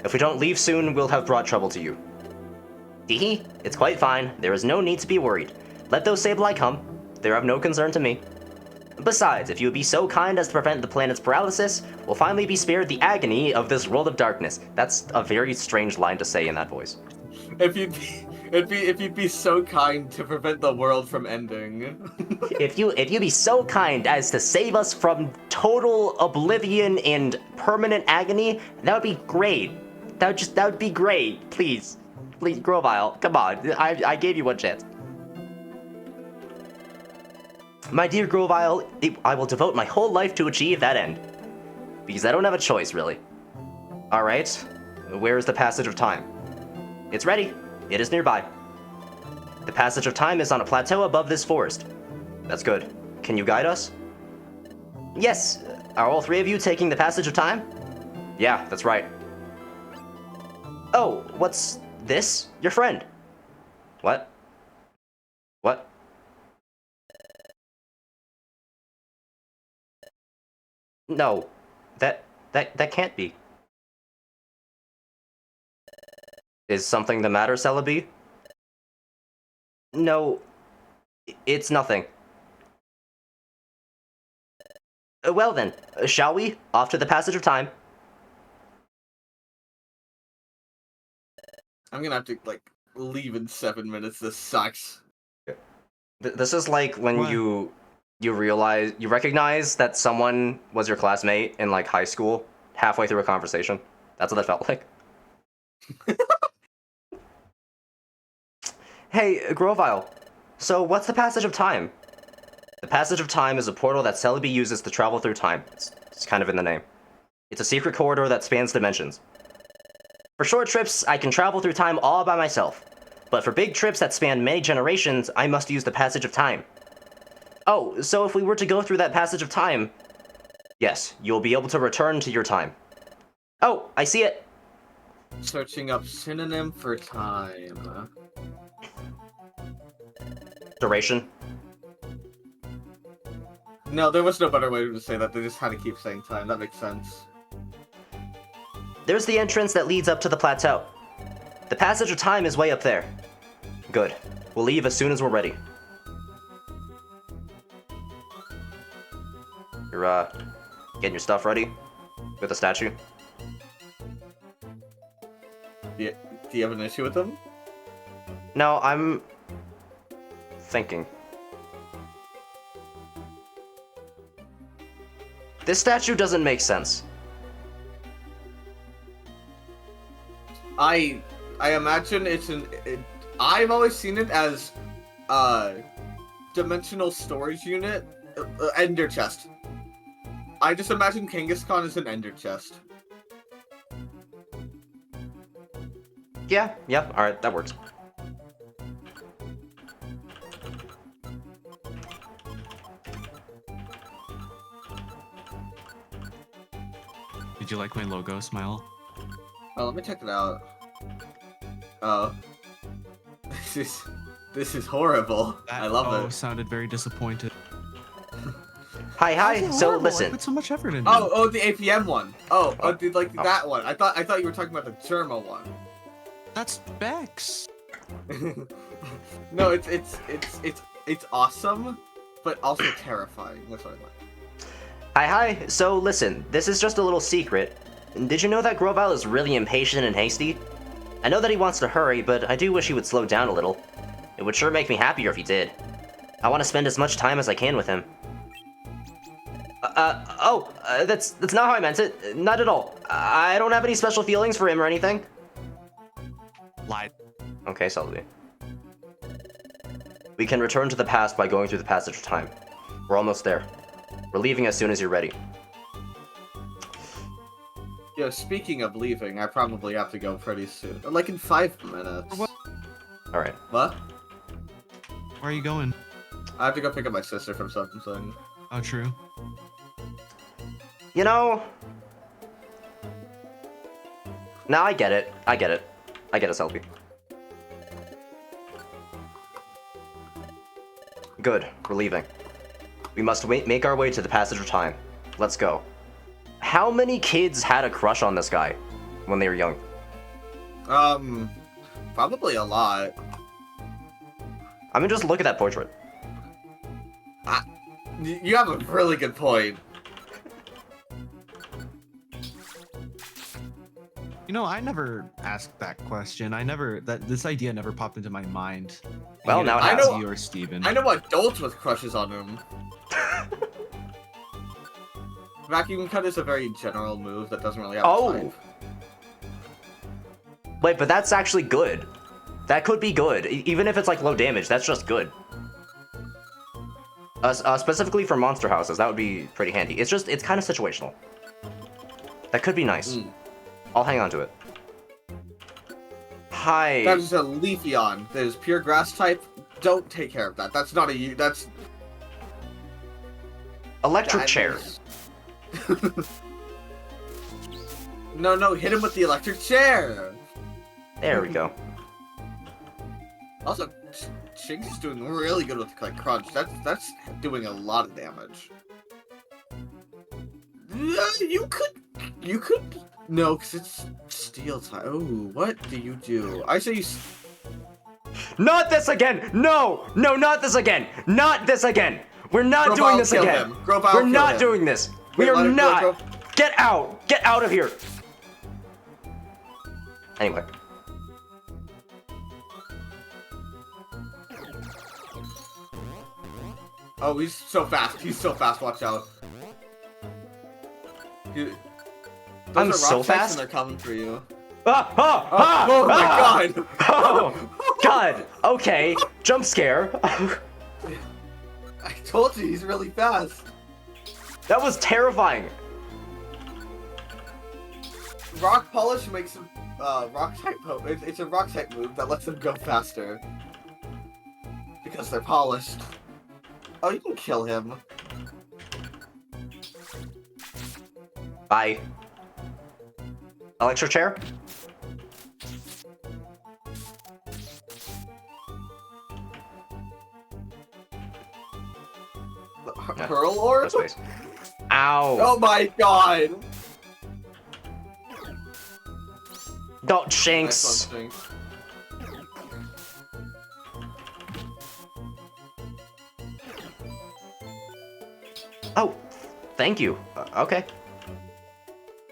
If we don't leave soon, we'll have brought trouble to you. Teehee, it's quite fine. There is no need to be worried. Let those Sableye come. They're of no concern to me. Besides, if you would be so kind as to prevent the planet's paralysis, we'll finally be spared the agony of this world of darkness. That's a very strange line to say in that voice. If you'd be so kind to prevent the world from ending. If you'd be so kind as to save us from total oblivion and permanent agony, that would be great. That would be great. Please, Grovile, come on. I gave you one chance. My dear Grovile, I will devote my whole life to achieve that end. Because I don't have a choice, really. Alright, where is the passage of time? It's ready. It is nearby. The passage of time is on a plateau above this forest. That's good. Can you guide us? Yes. Are all three of you taking the passage of time? Yeah, that's right. Oh, what's this? Your friend. What? What? No. That can't be. Is something the matter, Celebi? No, it's nothing. Well then, shall we? Off to the passage of time. I'm gonna have to, like, leave in 7 minutes. This sucks. This is like when What? you recognize that someone was your classmate in, like, high school halfway through a conversation. That's what that felt like. Hey, Grovile, so what's the passage of time? The passage of time is a portal that Celebi uses to travel through time. It's kind of in the name. It's a secret corridor that spans dimensions. For short trips, I can travel through time all by myself. But for big trips that span many generations, I must use the passage of time. Oh, so if we were to go through that passage of time... Yes, you'll be able to return to your time. Oh, I see it! Searching up synonym for time. Duration. No, there was no better way to say that. They just had to keep saying time. That makes sense. There's the entrance that leads up to the plateau. The passage of time is way up there. Good. We'll leave as soon as we're ready. You're, getting your stuff ready? With the statue? Do you have an issue with them? No, I'm... thinking. This statue doesn't make sense. I imagine it's I've always seen it as dimensional storage unit, ender chest. I just imagine Kangaskhan as an ender chest. Yeah, alright, that works. Did you like my logo, Smile? Oh, let me check it out. Oh, this is horrible. I love it. Sounded very disappointed. Hi, How's it so horrible? I listen. put so much effort into it. Oh, the APM one. That one. I thought you were talking about the Germa one. That's Bex. No, it's awesome, but also terrifying. That's what I like. Hi, so listen, this is just a little secret. Did you know that Grovile is really impatient and hasty? I know that he wants to hurry, but I do wish he would slow down a little. It would sure make me happier if he did. I want to spend as much time as I can with him. That's not how I meant it. Not at all. I don't have any special feelings for him or anything. Lied. Okay, Selby. We can return to the past by going through the passage of time. We're almost there. We're leaving as soon as you're ready. Yeah, speaking of leaving, I probably have to go pretty soon. Like in 5 minutes. What? Alright. What? Where are you going? I have to go pick up my sister from something. Oh, true. You know... Now I get it. I get it, Selby. Good. We're leaving. We must make our way to the passage of time. Let's go. How many kids had a crush on this guy when they were young? Probably a lot. I mean, just look at that portrait. You have a really good point. You know, I never asked that question. This idea never popped into my mind. Well, now it has. I know you or Steven. I know adults with crushes on him. Vacuum cut is a very general move that doesn't really have a type. Wait, but that's actually good. That could be good. Even if it's like low damage, that's just good. Specifically for monster houses, that would be pretty handy. It's kind of situational. That could be nice. I'll hang on to it. Hi. That's a Leafeon. There's pure grass type. Don't take care of that. That's not a that's electric chair. No, hit him with the electric chair. There we go. Also, Shinx is doing really good with like crunch. That's doing a lot of damage. You could no, because it's steel type. Oh, what do you do? I say you. Not this again! No, not this again! Not this again! We're not doing this again! We're not doing this! We are not! Get out! Get out of here! Anyway. Oh, he's so fast. He's so fast. Watch out. I'm so fast? And they're coming for you. Oh my god! Oh god! Okay, jump scare. I told you, he's really fast. That was terrifying. Rock Polish makes him rock type it's a rock type move that lets them go faster. Because they're polished. Oh, you can kill him. Bye. Electric chair? Pearl Orb? Ow! Oh my god! Don't Shinx! Oh, thank you. Okay.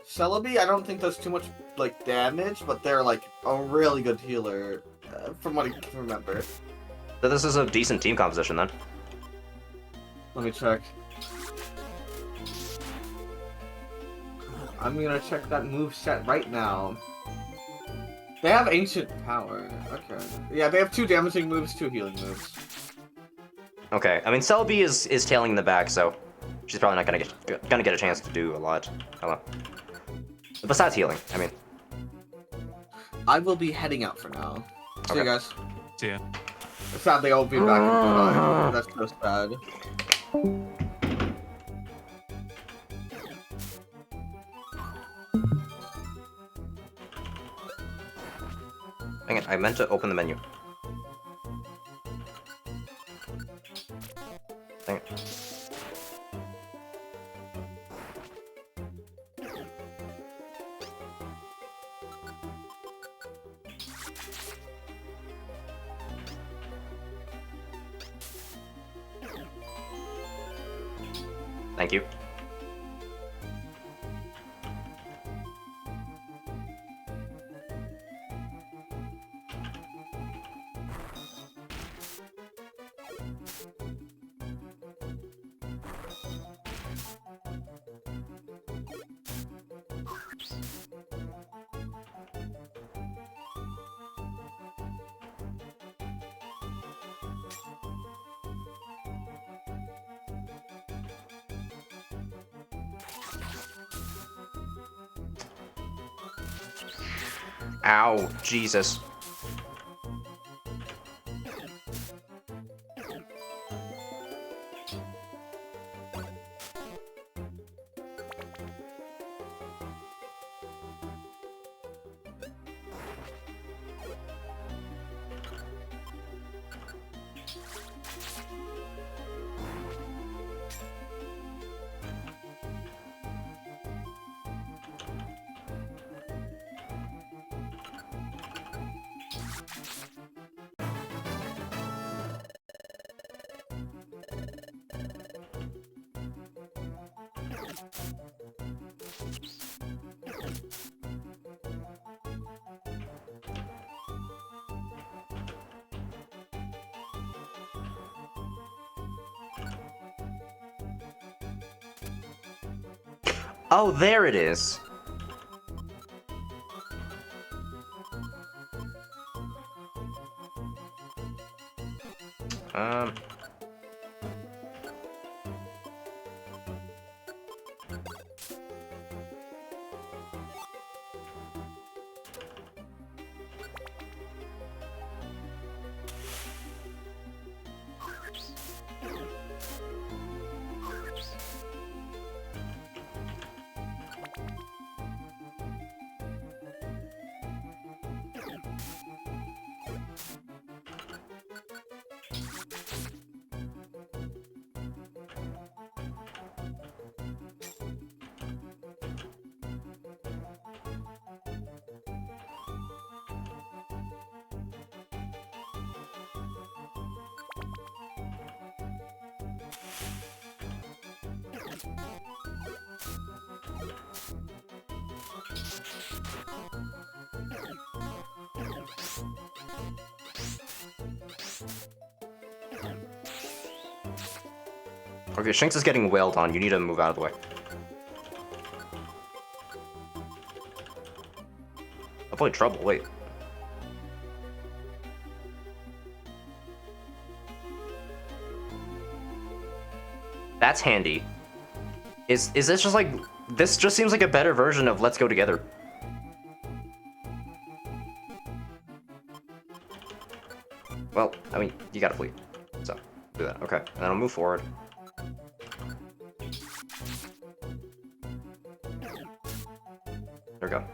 Celebi, I don't think does too much like damage, but they're like a really good healer, from what I can remember. So this is a decent team composition then. Let me check. I'm gonna check that move set right now. They have ancient power. Okay. Yeah, they have 2 damaging moves, 2 healing moves. Okay, I mean Celebi is tailing in the back, so she's probably not gonna get a chance to do a lot. Hello. Besides healing, I mean. I will be heading out for now. See you guys. See ya. Sadly, I won't be back in That's so sad. Dang it, I meant to open the menu. Dang it. Thank you. Ow, Jesus. Oh, there it is. Um. Okay, Shinx is getting wailed on. You need to move out of the way. Avoid trouble, wait. That's handy. Is this just like... This just seems like a better version of Let's Go Together. Well, I mean, you gotta flee. So, do that. Okay, and then I'll move forward. There we go.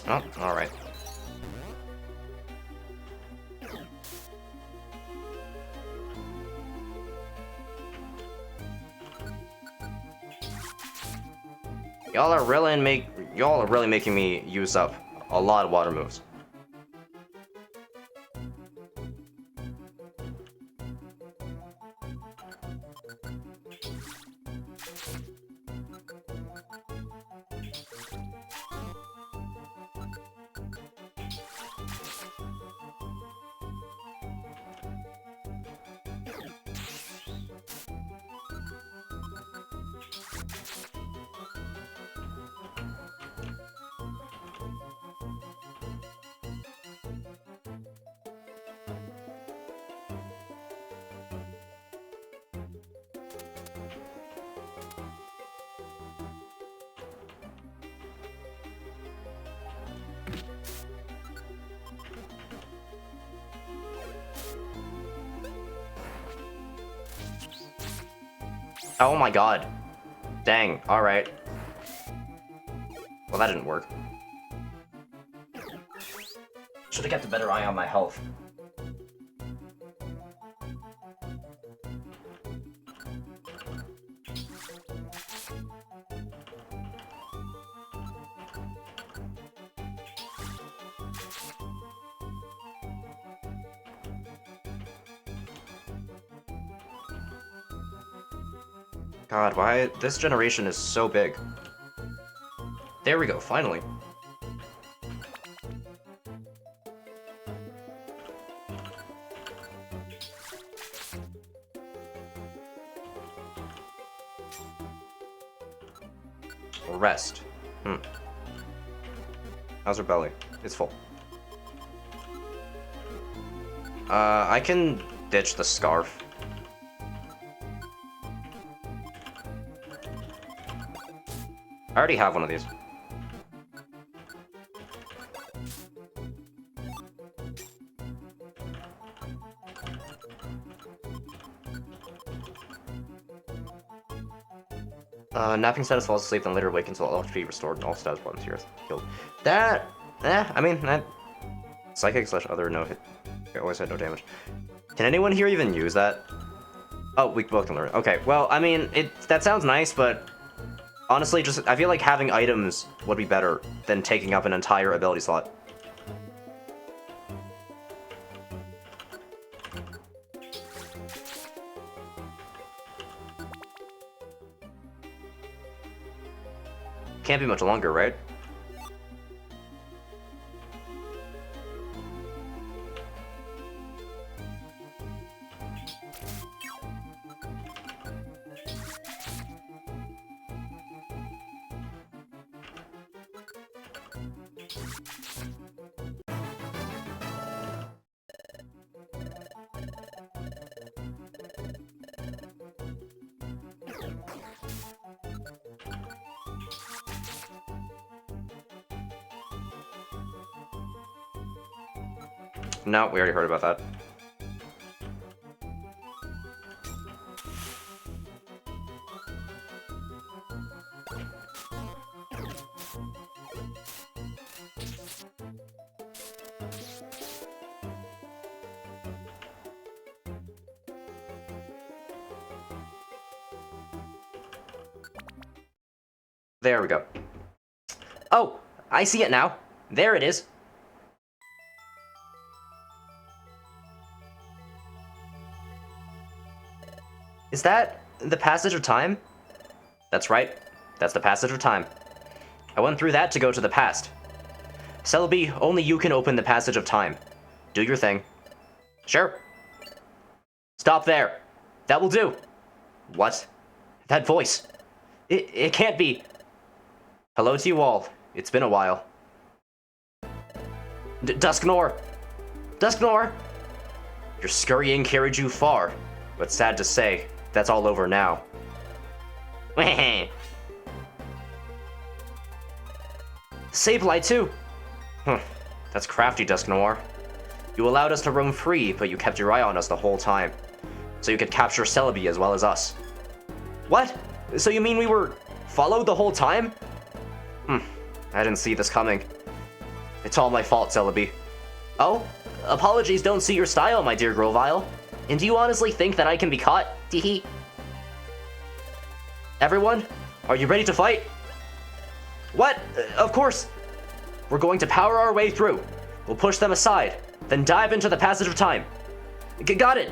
Oh, alright. Y'all are really making me use up a lot of water moves. Oh my god. Dang, alright. Well, that didn't work. Should've kept a better eye on my health. God, why? This generation is so big. There we go, finally. Rest. How's her belly? It's full. I can ditch the scarf. I already have one of these. Napping status falls asleep, then later awake until all HP restored and all status buttons here killed. That, I mean, that psychic / other no hit. I always had no damage. Can anyone here even use that? Oh, we both can learn it. Okay, well, I mean, that sounds nice, but honestly, just I feel like having items would be better than taking up an entire ability slot. Can't be much longer, right? No, we already heard about that. There we go. Oh, I see it now. There it is. Is that the passage of time? That's right. That's the passage of time. I went through that to go to the past. Celebi, only you can open the passage of time. Do your thing. Sure. Stop there. That will do. What? That voice. It can't be. Hello to you all. It's been a while. Dusknor! Dusknor! Your scurrying carried you far, but sad to say, that's all over now. Sableye too! That's crafty, Dusknoir. You allowed us to roam free, but you kept your eye on us the whole time. So you could capture Celebi as well as us. What? So you mean we were followed the whole time? I didn't see this coming. It's all my fault, Celebi. Oh? Apologies don't suit your style, my dear Grovyle. And do you honestly think that I can be caught? Teehee. Everyone, are you ready to fight? What? Of course. We're going to power our way through. We'll push them aside, then dive into the passage of time. Got it.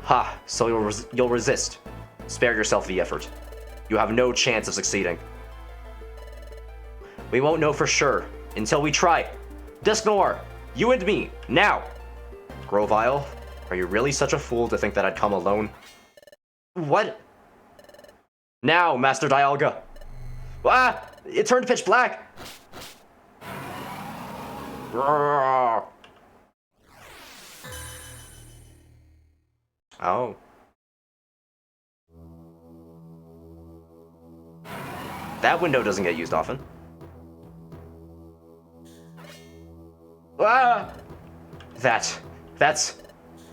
Ha, so you'll resist. Spare yourself the effort. You have no chance of succeeding. We won't know for sure until we try. Dusknoir, you and me, now! Grovyle, are you really such a fool to think that I'd come alone? What? Now, Master Dialga! Ah! It turned pitch black! Oh. That window doesn't get used often. Ah! That's...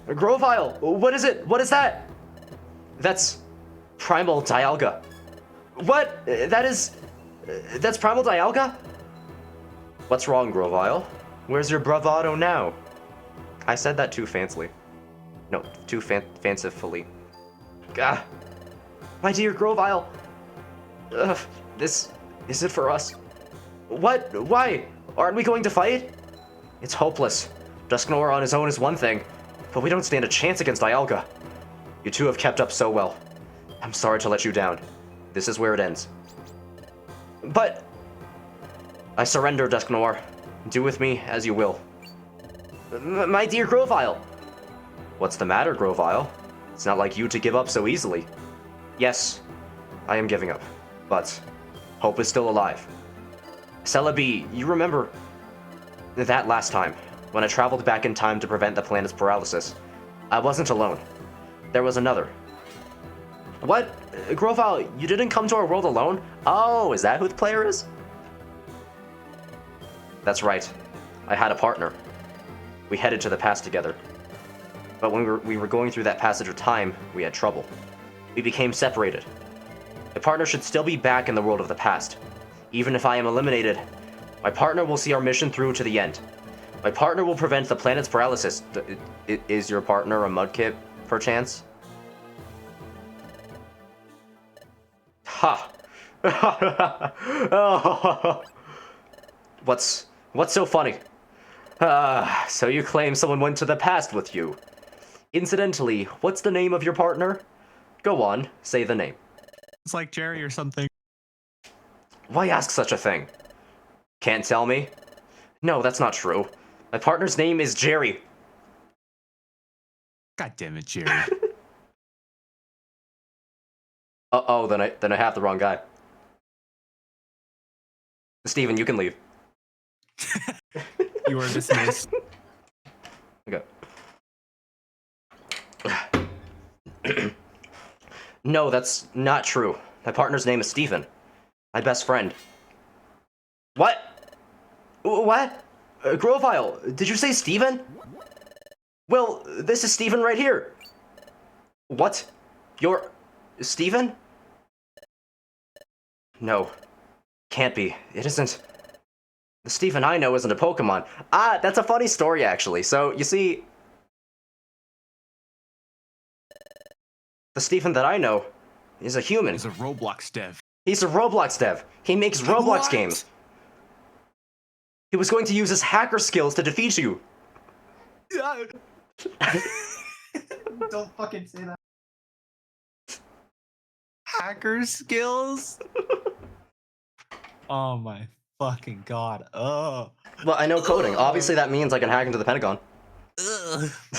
Grovyle! What is it? What is that? That's Primal Dialga. What? That's Primal Dialga? What's wrong, Grovyle? Where's your bravado now? I said that too fancily. No, too fancifully. Gah. My dear Grovyle. This is it for us. What? Why? Aren't we going to fight? It's hopeless. Dusknoir on his own is one thing, but we don't stand a chance against Dialga. You two have kept up so well. I'm sorry to let you down. This is where it ends. But I surrender, Dusknoir. Do with me as you will. My dear Grovyle. What's the matter, Grovyle? It's not like you to give up so easily. Yes, I am giving up, but hope is still alive. Celebi, you remember that last time, when I traveled back in time to prevent the planet's paralysis? I wasn't alone. There was another. What? Grovyle, you didn't come to our world alone? Oh, is that who the player is? That's right. I had a partner. We headed to the past together. But when we were going through that passage of time, we had trouble. We became separated. My partner should still be back in the world of the past. Even if I am eliminated, my partner will see our mission through to the end. My partner will prevent the planet's paralysis. Is your partner a mudkip, perchance? Ha! Oh. What's so funny? So you claim someone went to the past with you. Incidentally, what's the name of your partner? Go on, say the name. It's like Jerry or something. Why ask such a thing? Can't tell me? No, that's not true. My partner's name is Jerry. God damn it, Jerry. Oh, then I have the wrong guy. Steven, you can leave. You are dismissed. Okay. No, that's not true. My partner's name is Steven. My best friend. What? What? Grovyle, did you say Steven? Well, this is Steven right here. What? You're Steven? No. Can't be. It isn't. The Steven I know isn't a Pokemon. Ah, that's a funny story, actually. So, you see, the Steven that I know is a human. He's a Roblox dev. He's a Roblox dev. He makes Roblox What? games. He was going to use his hacker skills to defeat you. Don't fucking say that. Hacker skills? Oh my fucking god. Oh. Well, I know coding. Obviously, that means I can hack into the Pentagon.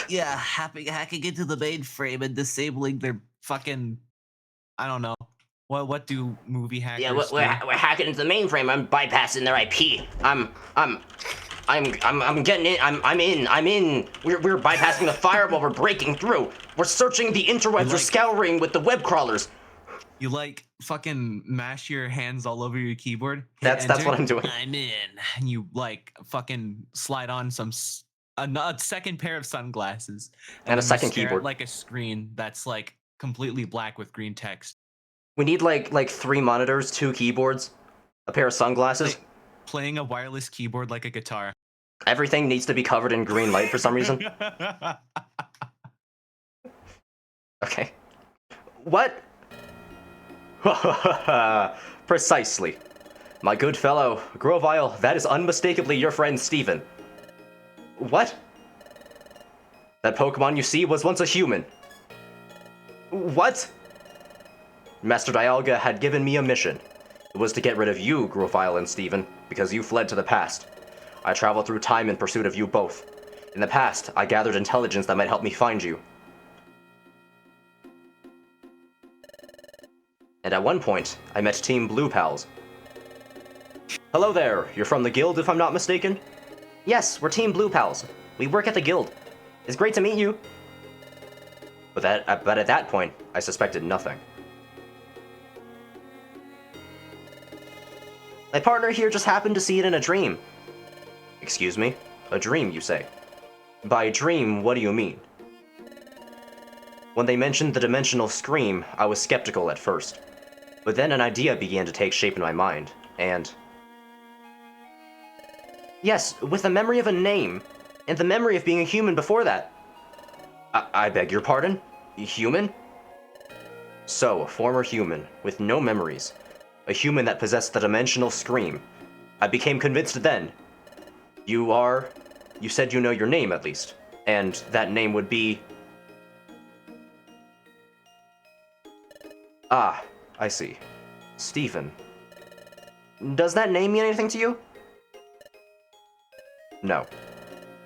Yeah, hacking into the mainframe and disabling their fucking. I don't know. What do movie hackers Yeah, do? we're hacking into the mainframe. I'm bypassing their IP. I'm getting in. I'm in. We're bypassing the firewall. We're breaking through. We're searching the interwebs. We're scouring with the web crawlers. You like fucking mash your hands all over your keyboard? That's what I'm doing. I'm in. And you like fucking slide on a second pair of sunglasses And a then you second stare at, keyboard. like a screen that's like completely black with green text. We need like 3 monitors, 2 keyboards, a pair of sunglasses. Playing a wireless keyboard like a guitar. Everything needs to be covered in green light for some reason. Okay. What? Precisely. My good fellow, Grovyle, that is unmistakably your friend Steven. What? That Pokemon you see was once a human. What? Master Dialga had given me a mission. It was to get rid of you, Grovyle and Steven, because you fled to the past. I traveled through time in pursuit of you both. In the past, I gathered intelligence that might help me find you. And at one point, I met Team Blue Pals. Hello there, you're from the guild if I'm not mistaken? Yes, we're Team Blue Pals. We work at the guild. It's great to meet you. But at that point, I suspected nothing. My partner here just happened to see it in a dream. Excuse me? A dream, you say? By dream, what do you mean? When they mentioned the dimensional scream, I was skeptical at first. But then an idea began to take shape in my mind, and... Yes, with the memory of a name, and the memory of being a human before that. I beg your pardon? Human? So, a former human, with no memories. A human that possessed the dimensional scream. I became convinced then. You said you know your name, at least. And that name would be... Ah, I see. Stephen. Does that name mean anything to you? No.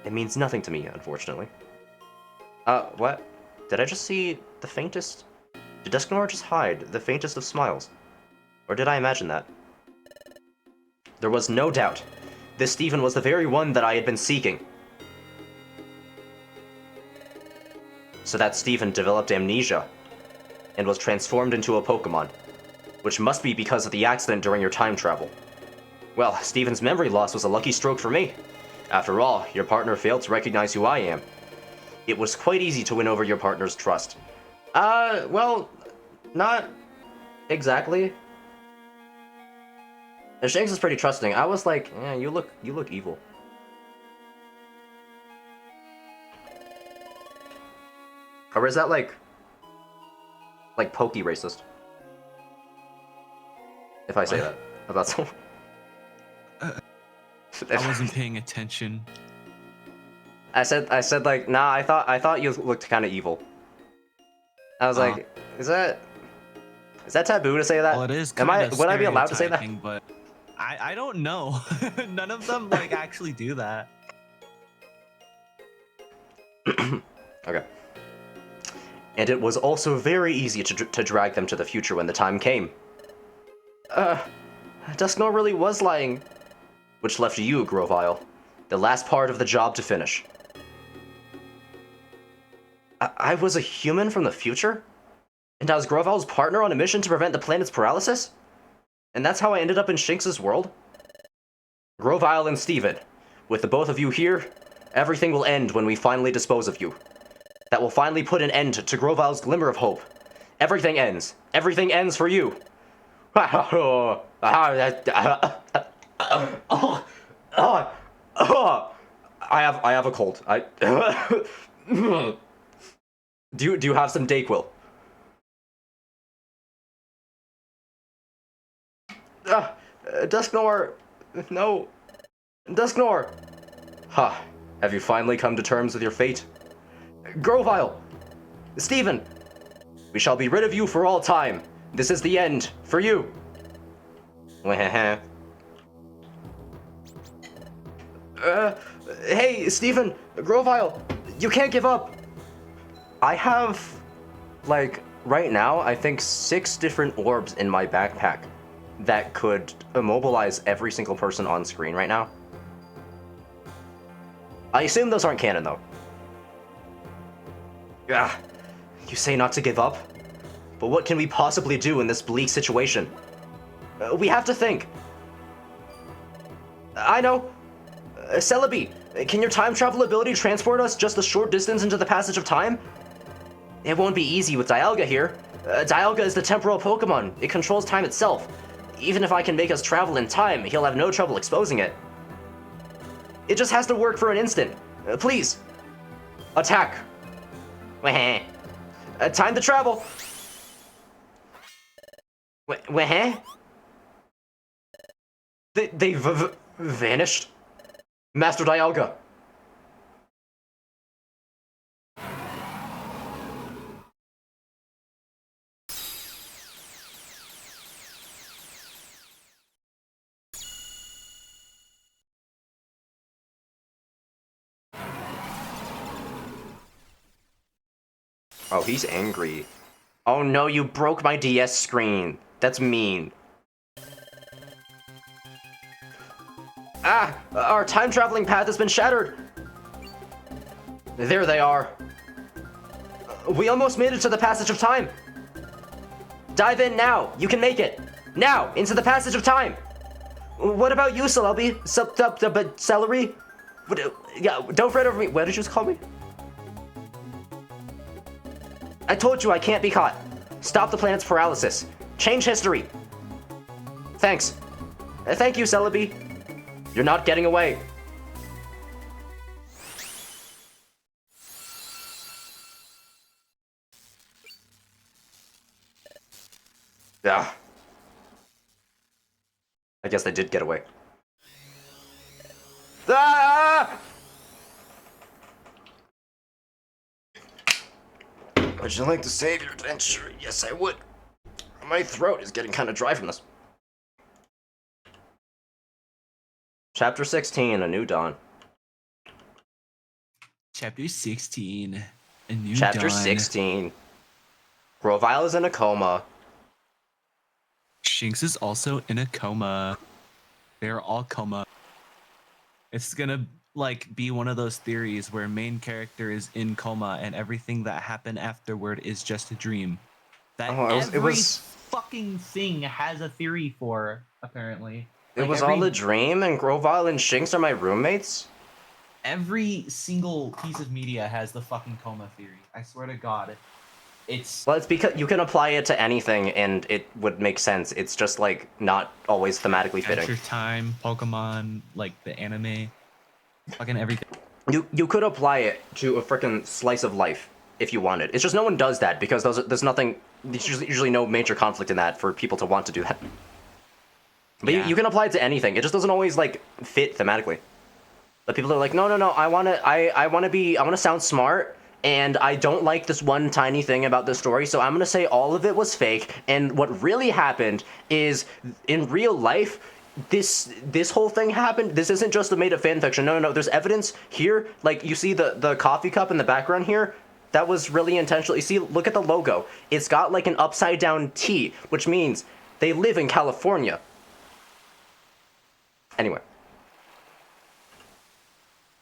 It means nothing to me, unfortunately. What? Did I just see the faintest? Did Dusknoir just hide the faintest of smiles? Or did I imagine that? There was no doubt. This Stephen was the very one that I had been seeking. So that Stephen developed amnesia, and was transformed into a Pokemon, which must be because of the accident during your time travel. Well, Stephen's memory loss was a lucky stroke for me. After all, your partner failed to recognize who I am. It was quite easy to win over your partner's trust. Well, not exactly. Shanks is pretty trusting. I was like, yeah, you look evil. Or is that like pokey racist? If I say that about someone. I wasn't paying attention. I said like, nah, I thought you looked kind of evil. I was like, is that taboo to say that? Well, it is. Would I be allowed to say that? But I don't know. None of them like actually do that. Okay. And it was also very easy to drag them to the future when the time came. Dusknoir really was lying. Which left you, Grovyle, the last part of the job to finish. I was a human from the future? And I was Grovyle's partner on a mission to prevent the planet's paralysis? And that's how I ended up in Shinx's world? Grovyle and Stephen, with the both of you here, everything will end when we finally dispose of you. That will finally put an end to Grovyle's glimmer of hope. Everything ends. Everything ends for you. I have a cold. Do you have some Dayquil? Dusknoir, no. Dusknoir. Ha. Have you finally come to terms with your fate? Grovyle! Stephen! We shall be rid of you for all time. This is the end. For you. Hey, Stephen! Grovyle! You can't give up! I have, like, right now, I think 6 different orbs in my backpack that could immobilize every single person on screen right now. I assume those aren't canon, though. Yeah, you say not to give up? But what can we possibly do in this bleak situation? We have to think. I know. Celebi, can your time travel ability transport us just a short distance into the passage of time? It won't be easy with Dialga here. Dialga is the temporal Pokemon. It controls time itself. Even if I can make us travel in time, he'll have no trouble exposing it. It just has to work for an instant. Please. Attack. Time to travel. They vanished? Master Dialga. Oh, he's angry. Oh no, you broke my DS screen. That's mean. Ah! Our time-traveling path has been shattered! There they are. We almost made it to the passage of time. Dive in now. You can make it. Now, into the passage of time. What about you, Celebi? Celery? Yeah, don't fret over me. What did you call me? I told you I can't be caught. Stop the planet's paralysis. Change history. Thanks. Thank you, Celebi. You're not getting away. Yeah. I guess they did get away. Ah! Would you like to save your adventure? Yes, I would. My throat is getting kind of dry from this. Chapter 16, A New Dawn. Chapter 16. A new Chapter dawn. 16. Grovile is in a coma. Shinx is also in a coma. They're all coma. It's gonna like be one of those theories where main character is in coma and everything that happened afterward is just a dream. That every fucking thing has a theory for, apparently. It was all a dream, and Grovile and Shinx are my roommates? Every single piece of media has the fucking coma theory. I swear to God. Well, it's because you can apply it to anything and it would make sense. It's just like not always thematically fitting. Adventure Time, Pokemon, like the anime, fucking everything. You could apply it to a freaking slice of life if you wanted. It's just no one does that because there's nothing. There's usually no major conflict in that for people to want to do that. But Yeah. you can apply it to anything. It just doesn't always like fit thematically. But people are like, no, I wanna sound smart. And I don't like this one tiny thing about this story, so I'm gonna say all of it was fake. And what really happened is, in real life, this whole thing happened. This isn't just a made-up fan fiction. No. There's evidence here. Like you see the coffee cup in the background here. That was really intentional. You see, look at the logo. It's got like an upside-down T, which means they live in California. Anyway,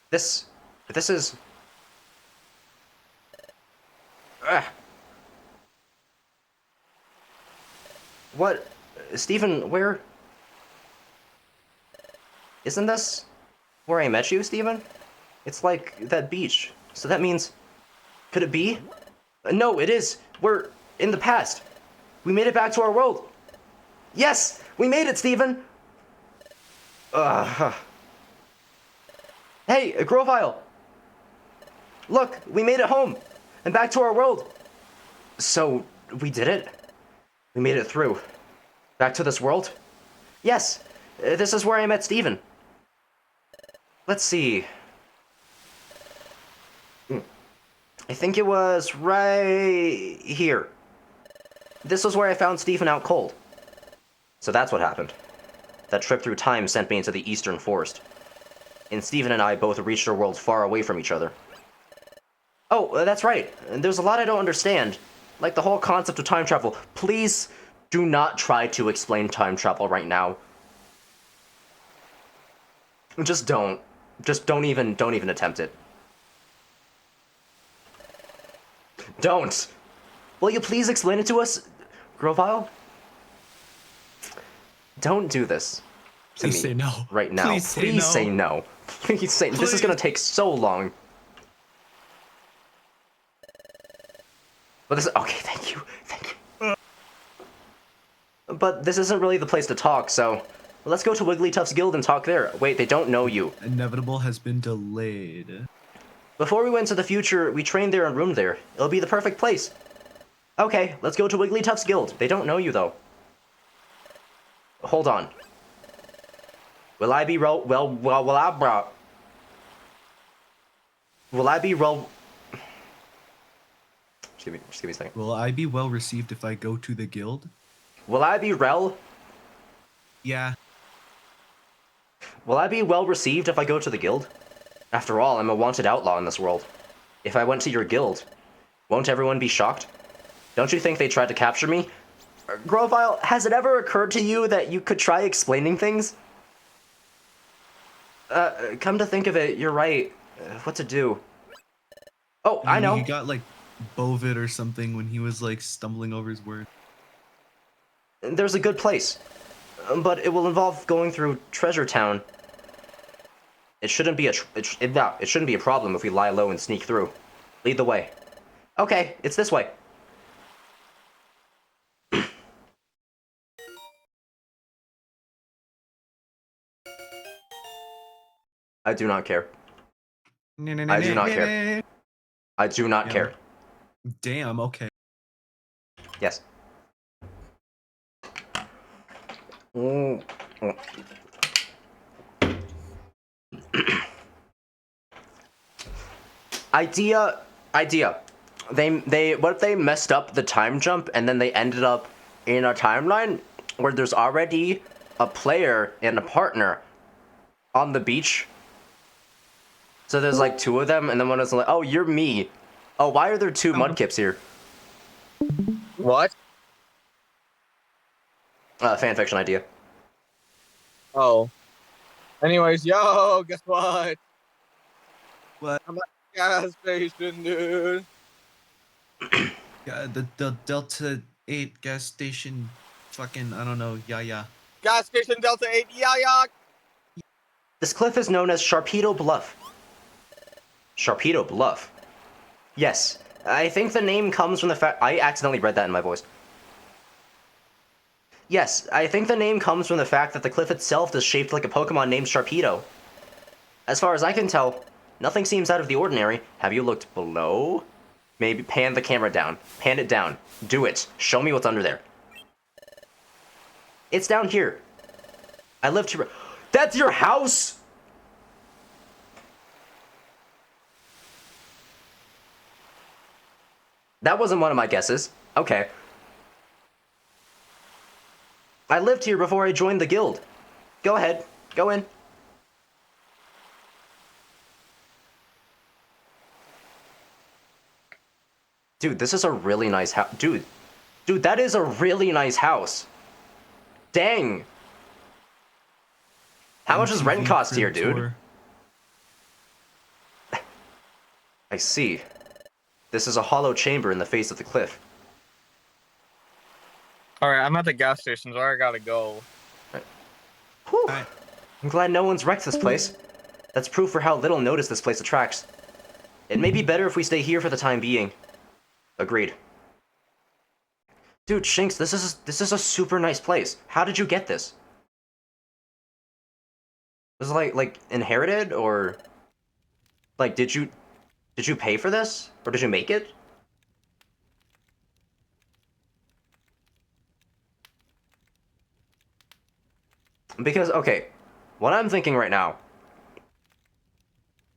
this is. What? Steven, where? Isn't this where I met you, Steven? It's like that beach. So that means... Could it be? No, it is. We're in the past. We made it back to our world. Yes! We made it, Steven! Hey, Grovile! Look, we made it home! And back to our world. So, we did it? We made it through. Back to this world? Yes, this is where I met Steven. Let's see. I think it was right here. This was where I found Steven out cold. So that's what happened. That trip through time sent me into the eastern forest. And Steven and I both reached our worlds far away from each other. Oh, that's right. There's a lot I don't understand. Like the whole concept of time travel. Please do not try to explain time travel right now. Just don't. Just don't even attempt it. Don't! Will you please explain it to us, Grovile? Don't do this to Please me say no. right now. Please say no. Please say no. This is gonna take so long. But this... Okay, thank you. But this isn't really the place to talk, so... Let's go to Wigglytuff's guild and talk there. Wait, they don't know you. Inevitable has been delayed. Before we went to the future, we trained there and roomed there. It'll be the perfect place. Okay, let's go to Wigglytuff's guild. They don't know you, though. Hold on. Will I be will I be Just give me a second. Will I be well received if I go to the guild? Will I be Yeah. Will I be well received if I go to the guild? After all, I'm a wanted outlaw in this world. If I went to your guild, won't everyone be shocked? Don't you think they tried to capture me? Grovile, has it ever occurred to you that you could try explaining things? Come to think of it, you're right. What to do? Oh, I know. He got like bovid or something when he was like stumbling over his word. There's a good place, but it will involve going through Treasure Town. It shouldn't be a problem if we lie low and sneak through. Lead the way. Okay, it's this way. I do not care. I do not care. I do not Yeah. care. Damn, okay. Yes. Mm. Idea. What if they messed up the time jump and then they ended up in a timeline where there's already a player and a partner on the beach. So there's like two of them, and then one is like, "Oh, you're me. Oh, why are there two mudkips here?" What? Fanfiction idea. Oh. Anyways, yo, guess what? What? I'm at the gas station, dude. Yeah, the Delta 8 gas station. Fucking, I don't know. Yeah. Gas station Delta 8, yeah. This cliff is known as Sharpedo Bluff. Sharpedo Bluff. Yes, I think the name comes from the fact I accidentally read that in my voice. Yes, I think the name comes from the fact that the cliff itself is shaped like a Pokemon named Sharpedo. As far as I can tell, nothing seems out of the ordinary. Have you looked below? Maybe pan the camera down. Pan it down. Do it. Show me what's under there. It's down here. I lived here. That's your house? That wasn't one of my guesses. Okay. I lived here before I joined the guild. Go ahead. Go in. Dude, this is a really nice house. Dude, that is a really nice house. Dang. How much does rent MTV cost here, crib dude? tour. I see. This is a hollow chamber in the face of the cliff. Alright, I'm at the gas station, so I gotta go. Whew. Alright. I'm glad no one's wrecked this place. That's proof for how little notice this place attracts. It may be better if we stay here for the time being. Agreed. Dude, Shinx, this is a super nice place. How did you get this? Was it like inherited, or like did you pay for this, or did you make it? Because okay, what I'm thinking right now,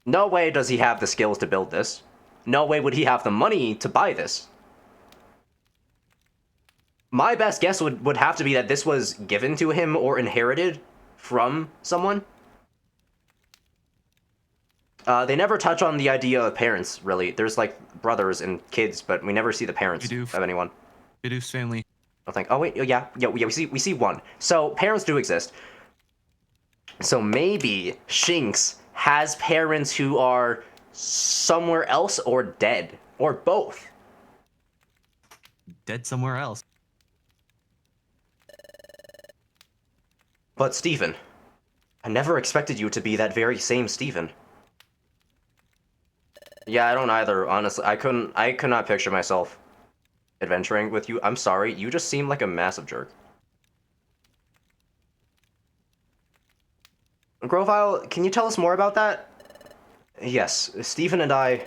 no way does he have the skills to build this. No way would he have the money to buy this. My best guess would have to be that this was given to him or inherited from someone. They never touch on the idea of parents, really. There's like brothers and kids, but we never see the parents We do. of anyone. Bidoof's family. I think. Oh wait, yeah. We see one. So parents do exist. So maybe Shinx has parents who are somewhere else or dead or both. Dead somewhere else. But Stephen, I never expected you to be that very same Stephen. Yeah, I don't either, honestly. I could not picture myself adventuring with you. I'm sorry, you just seem like a massive jerk. Grovile, can you tell us more about that? Yes, Stephen and I,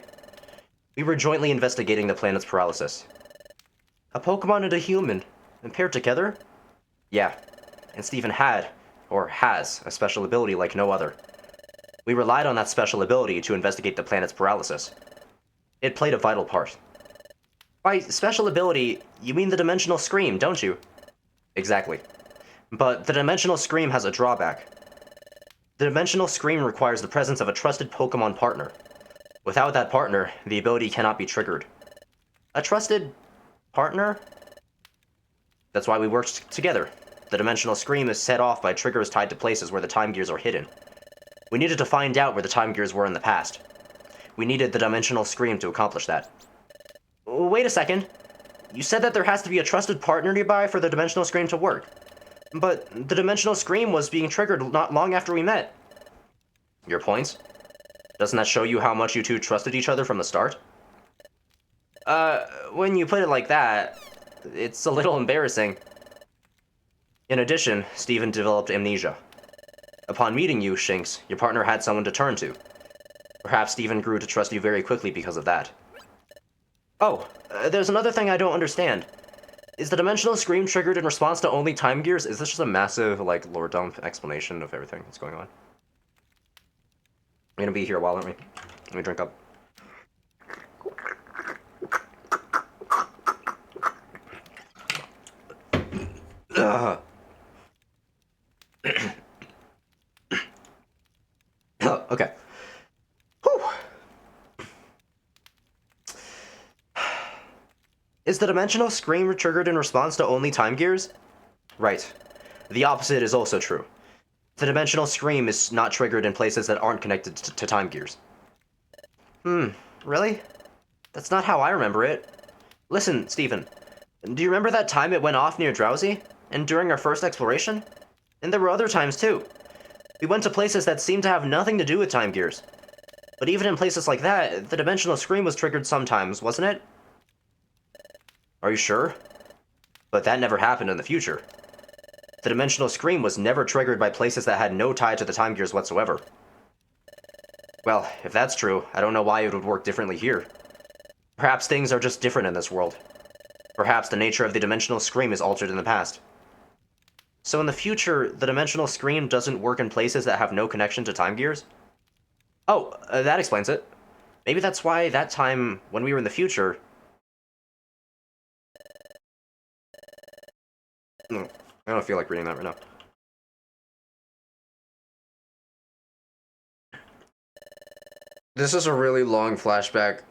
we were jointly investigating the planet's paralysis. A Pokemon and a human, and paired together? Yeah, and Stephen had, or has, a special ability like no other. We relied on that special ability to investigate the planet's paralysis. It played a vital part. By special ability, you mean the Dimensional Scream, don't you? Exactly. But the Dimensional Scream has a drawback. The Dimensional Scream requires the presence of a trusted Pokemon partner. Without that partner, the ability cannot be triggered. A trusted partner? That's why we worked together. The Dimensional Scream is set off by triggers tied to places where the time gears are hidden. We needed to find out where the time gears were in the past. We needed the Dimensional Scream to accomplish that. Wait a second. You said that there has to be a trusted partner nearby for the Dimensional Scream to work. But the Dimensional Scream was being triggered not long after we met. Your points? Doesn't that show you how much you two trusted each other from the start? When you put it like that, it's a little embarrassing. In addition, Stephen developed amnesia. Upon meeting you, Shinx, your partner had someone to turn to. Perhaps Steven grew to trust you very quickly because of that. Oh, there's another thing I don't understand. Is the dimensional scream triggered in response to only time gears? Is this just a massive, like, lore dump explanation of everything that's going on? We're gonna be here a while, aren't we? Let me drink up. Ugh. Okay. Whew. Is the dimensional scream triggered in response to only time gears? Right. The opposite is also true. The dimensional scream is not triggered in places that aren't connected to time gears. Really? That's not how I remember it. Listen, Steven. Do you remember that time it went off near Drowsy? And during our first exploration? And there were other times too. We went to places that seemed to have nothing to do with time gears. But even in places like that, the dimensional scream was triggered sometimes, wasn't it? Are you sure? But that never happened in the future. The dimensional scream was never triggered by places that had no tie to the time gears whatsoever. Well, if that's true, I don't know why it would work differently here. Perhaps things are just different in this world. Perhaps the nature of the dimensional scream is altered in the past. So in the future, the dimensional scream doesn't work in places that have no connection to time gears? Oh, that explains it. Maybe that's why that time, when we were in the future... No, I don't feel like reading that right now. This is a really long flashback.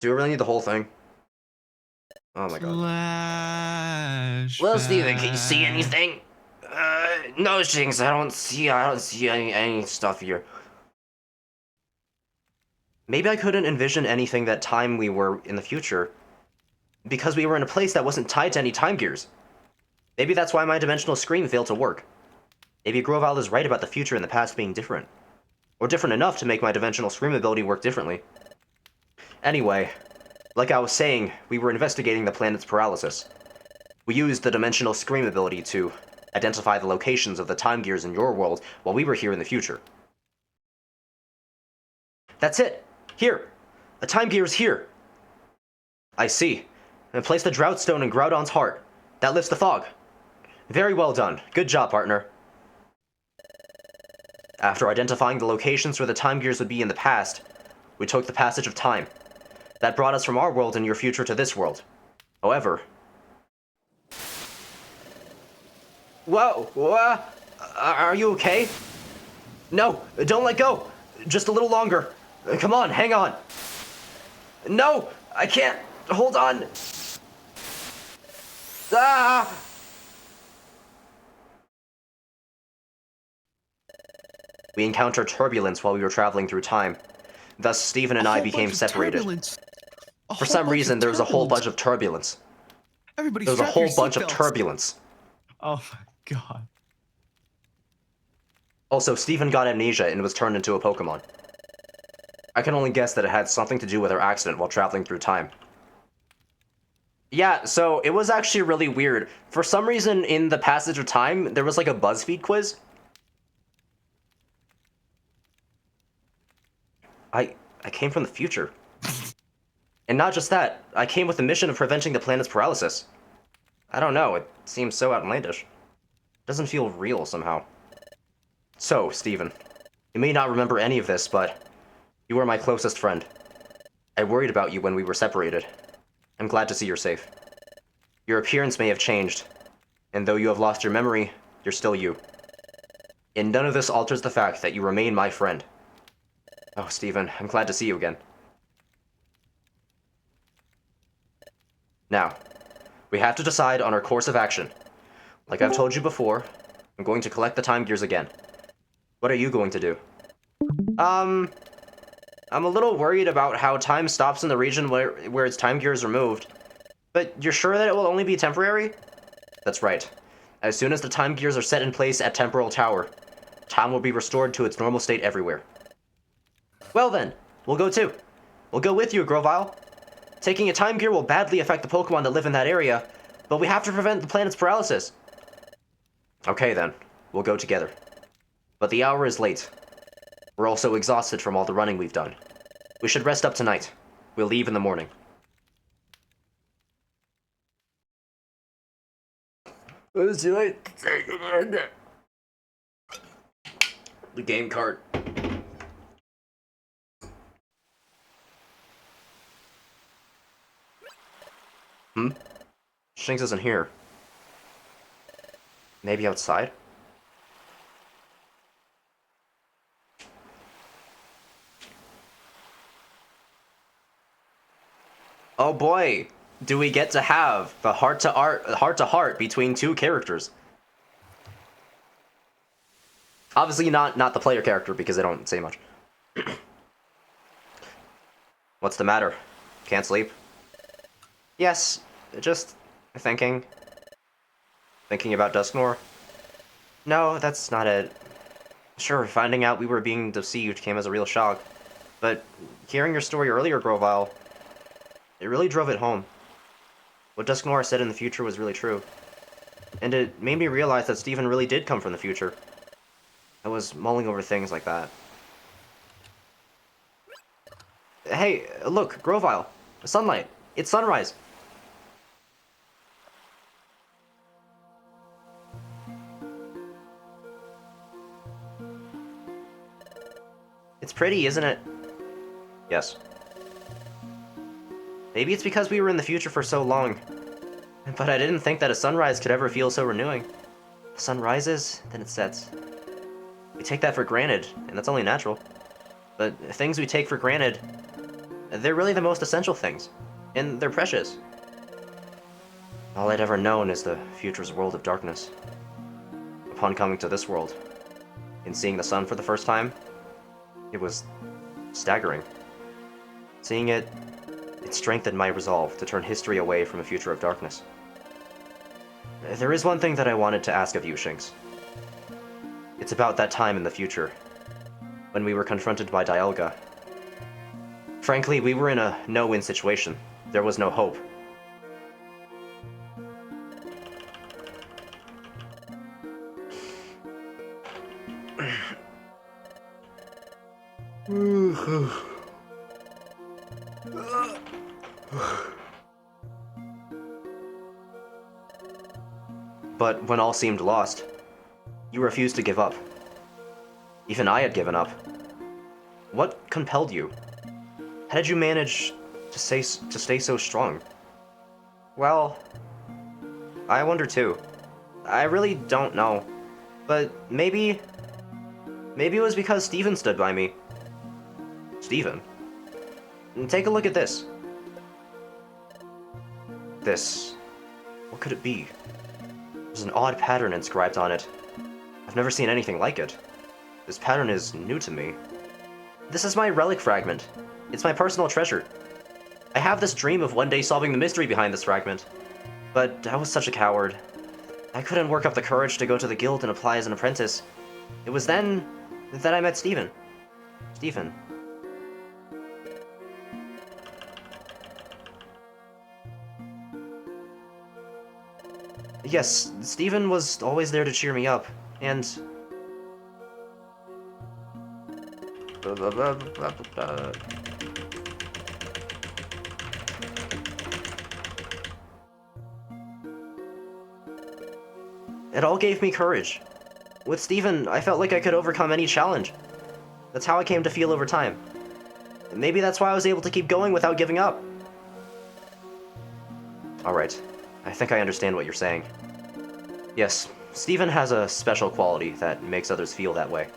Do we really need the whole thing? Oh my god. Well, Steven, can you see anything? No, Jinx, I don't see any stuff here. Maybe I couldn't envision anything that time we were in the future, because we were in a place that wasn't tied to any time gears. Maybe that's why my dimensional scream failed to work. Maybe Grovyle is right about the future and the past being different. Or different enough to make my dimensional scream ability work differently. Anyway, like I was saying, we were investigating the planet's paralysis. We used the dimensional scream ability to identify the locations of the time gears in your world while we were here in the future. That's it! Here! A time gear is here! I see. And place the Drought Stone in Groudon's heart. That lifts the fog. Very well done. Good job, partner. After identifying the locations where the time gears would be in the past, we took the passage of time. That brought us from our world and your future to this world. However... Whoa! Are you okay? No! Don't let go! Just a little longer. Come on, hang on. No! I can't! Hold on! Ah! We encountered turbulence while we were traveling through time. Thus, Steven and I became separated. For some reason, there was a whole bunch of turbulence. There was a whole bunch of turbulence. Oh my god. Also, Steven got amnesia and was turned into a Pokemon. I can only guess that it had something to do with our accident while traveling through time. Yeah, so it was actually really weird. For some reason, in the passage of time, there was like a BuzzFeed quiz. I came from the future. And not just that, I came with the mission of preventing the planet's paralysis. I don't know, it seems so outlandish. It doesn't feel real somehow. So, Steven, you may not remember any of this, but you were my closest friend. I worried about you when we were separated. I'm glad to see you're safe. Your appearance may have changed, and though you have lost your memory, you're still you. And none of this alters the fact that you remain my friend. Oh, Steven, I'm glad to see you again. Now, we have to decide on our course of action. Like I've told you before, I'm going to collect the time gears again. What are you going to do? I'm a little worried about how time stops in the region where its time gear is removed. But you're sure that it will only be temporary? That's right. As soon as the time gears are set in place at Temporal Tower, time will be restored to its normal state everywhere. Well then, we'll go too. We'll go with you, Grovyle. Taking a time gear will badly affect the Pokemon that live in that area, but we have to prevent the planet's paralysis. Okay then, we'll go together. But the hour is late. We're also exhausted from all the running we've done. We should rest up tonight. We'll leave in the morning. Let's do it. The game card. Shinx isn't here. Maybe outside? Oh boy, do we get to have the heart-to-heart between two characters. Obviously not the player character because they don't say much. What's the matter? Can't sleep? Yes, just thinking. Thinking about Dusknoir? No, that's not it. Sure, finding out we were being deceived came as a real shock. But hearing your story earlier, Grovile, it really drove it home. What Dusknoir said in the future was really true. And it made me realize that Steven really did come from the future. I was mulling over things like that. Hey, look, Grovile. Sunlight. It's sunrise. It's pretty, isn't it? Yes. Maybe it's because we were in the future for so long. But I didn't think that a sunrise could ever feel so renewing. The sun rises, then it sets. We take that for granted, and that's only natural. But things we take for granted, they're really the most essential things. And they're precious. All I'd ever known is the future's world of darkness. Upon coming to this world, and seeing the sun for the first time, it was staggering. Seeing it, it strengthened my resolve to turn history away from a future of darkness. There is one thing that I wanted to ask of you, Shinx. It's about that time in the future, when we were confronted by Dialga. Frankly, we were in a no-win situation. There was no hope. But when all seemed lost, you refused to give up. Even I had given up. What compelled you? How did you manage to stay so strong? Well, I wonder too. I really don't know. But maybe it was because Steven stood by me. Steven? Take a look at this. This. What could it be? There's an odd pattern inscribed on it. I've never seen anything like it. This pattern is new to me. This is my relic fragment. It's my personal treasure. I have this dream of one day solving the mystery behind this fragment. But I was such a coward. I couldn't work up the courage to go to the guild and apply as an apprentice. It was then that I met Steven. Steven. Yes, Steven was always there to cheer me up, and... It all gave me courage. With Steven, I felt like I could overcome any challenge. That's how I came to feel over time. And maybe that's why I was able to keep going without giving up. Alright, I think I understand what you're saying. Yes, Steven has a special quality that makes others feel that way.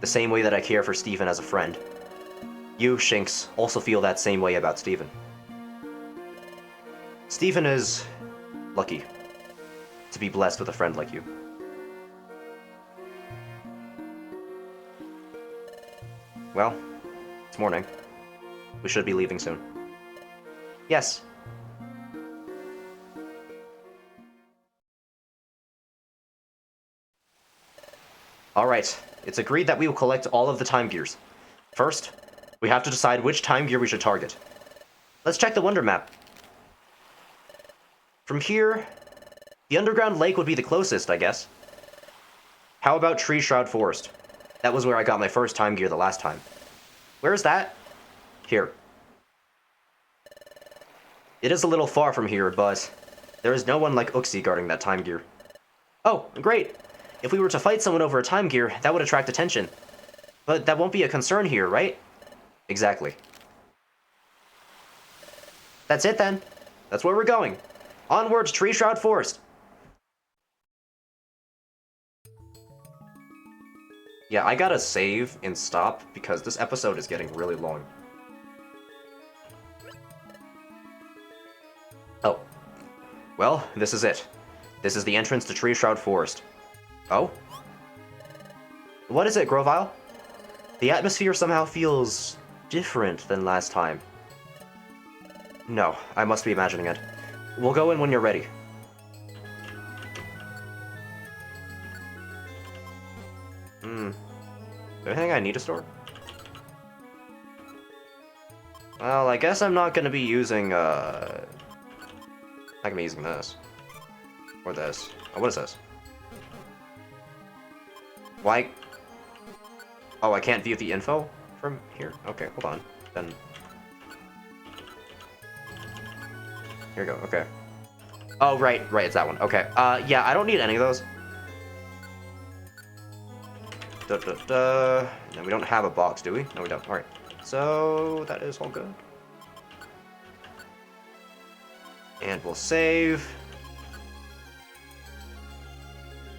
The same way that I care for Steven as a friend. You, Shinx, also feel that same way about Steven. Steven is lucky to be blessed with a friend like you. Well, it's morning. We should be leaving soon. Yes. Alright, it's agreed that we will collect all of the time gears. First, we have to decide which time gear we should target. Let's check the Wonder Map. From here, the underground lake would be the closest, I guess. How about Tree Shroud Forest? That was where I got my first time gear the last time. Where's that? Here. It is a little far from here, but there is no one like Uxie guarding that time gear. Oh, great! If we were to fight someone over a time gear, that would attract attention. But that won't be a concern here, right? Exactly. That's it then. That's where we're going. Onwards, Tree Shroud Forest. Yeah, I gotta save and stop because this episode is getting really long. Oh. Well, this is it. This is the entrance to Tree Shroud Forest. Oh? What is it, Grovile? The atmosphere somehow feels different than last time. No, I must be imagining it. We'll go in when you're ready. Do I think I need a store? Well, I guess I'm not gonna be using, not gonna be using this. Or this. Oh, what is this? Why? Oh, I can't view the info from here? Okay, hold on. Then... Here we go, okay. Oh, right, it's that one. Okay, yeah, I don't need any of those. No, we don't have a box, do we? No, we don't. Alright. So, that is all good. And we'll save.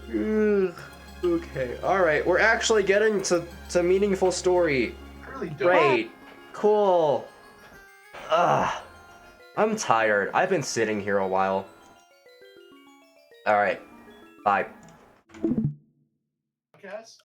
Okay, alright. We're actually getting to meaningful story. Great. Cool. I'm tired. I've been sitting here a while. Alright. Bye. Podcast?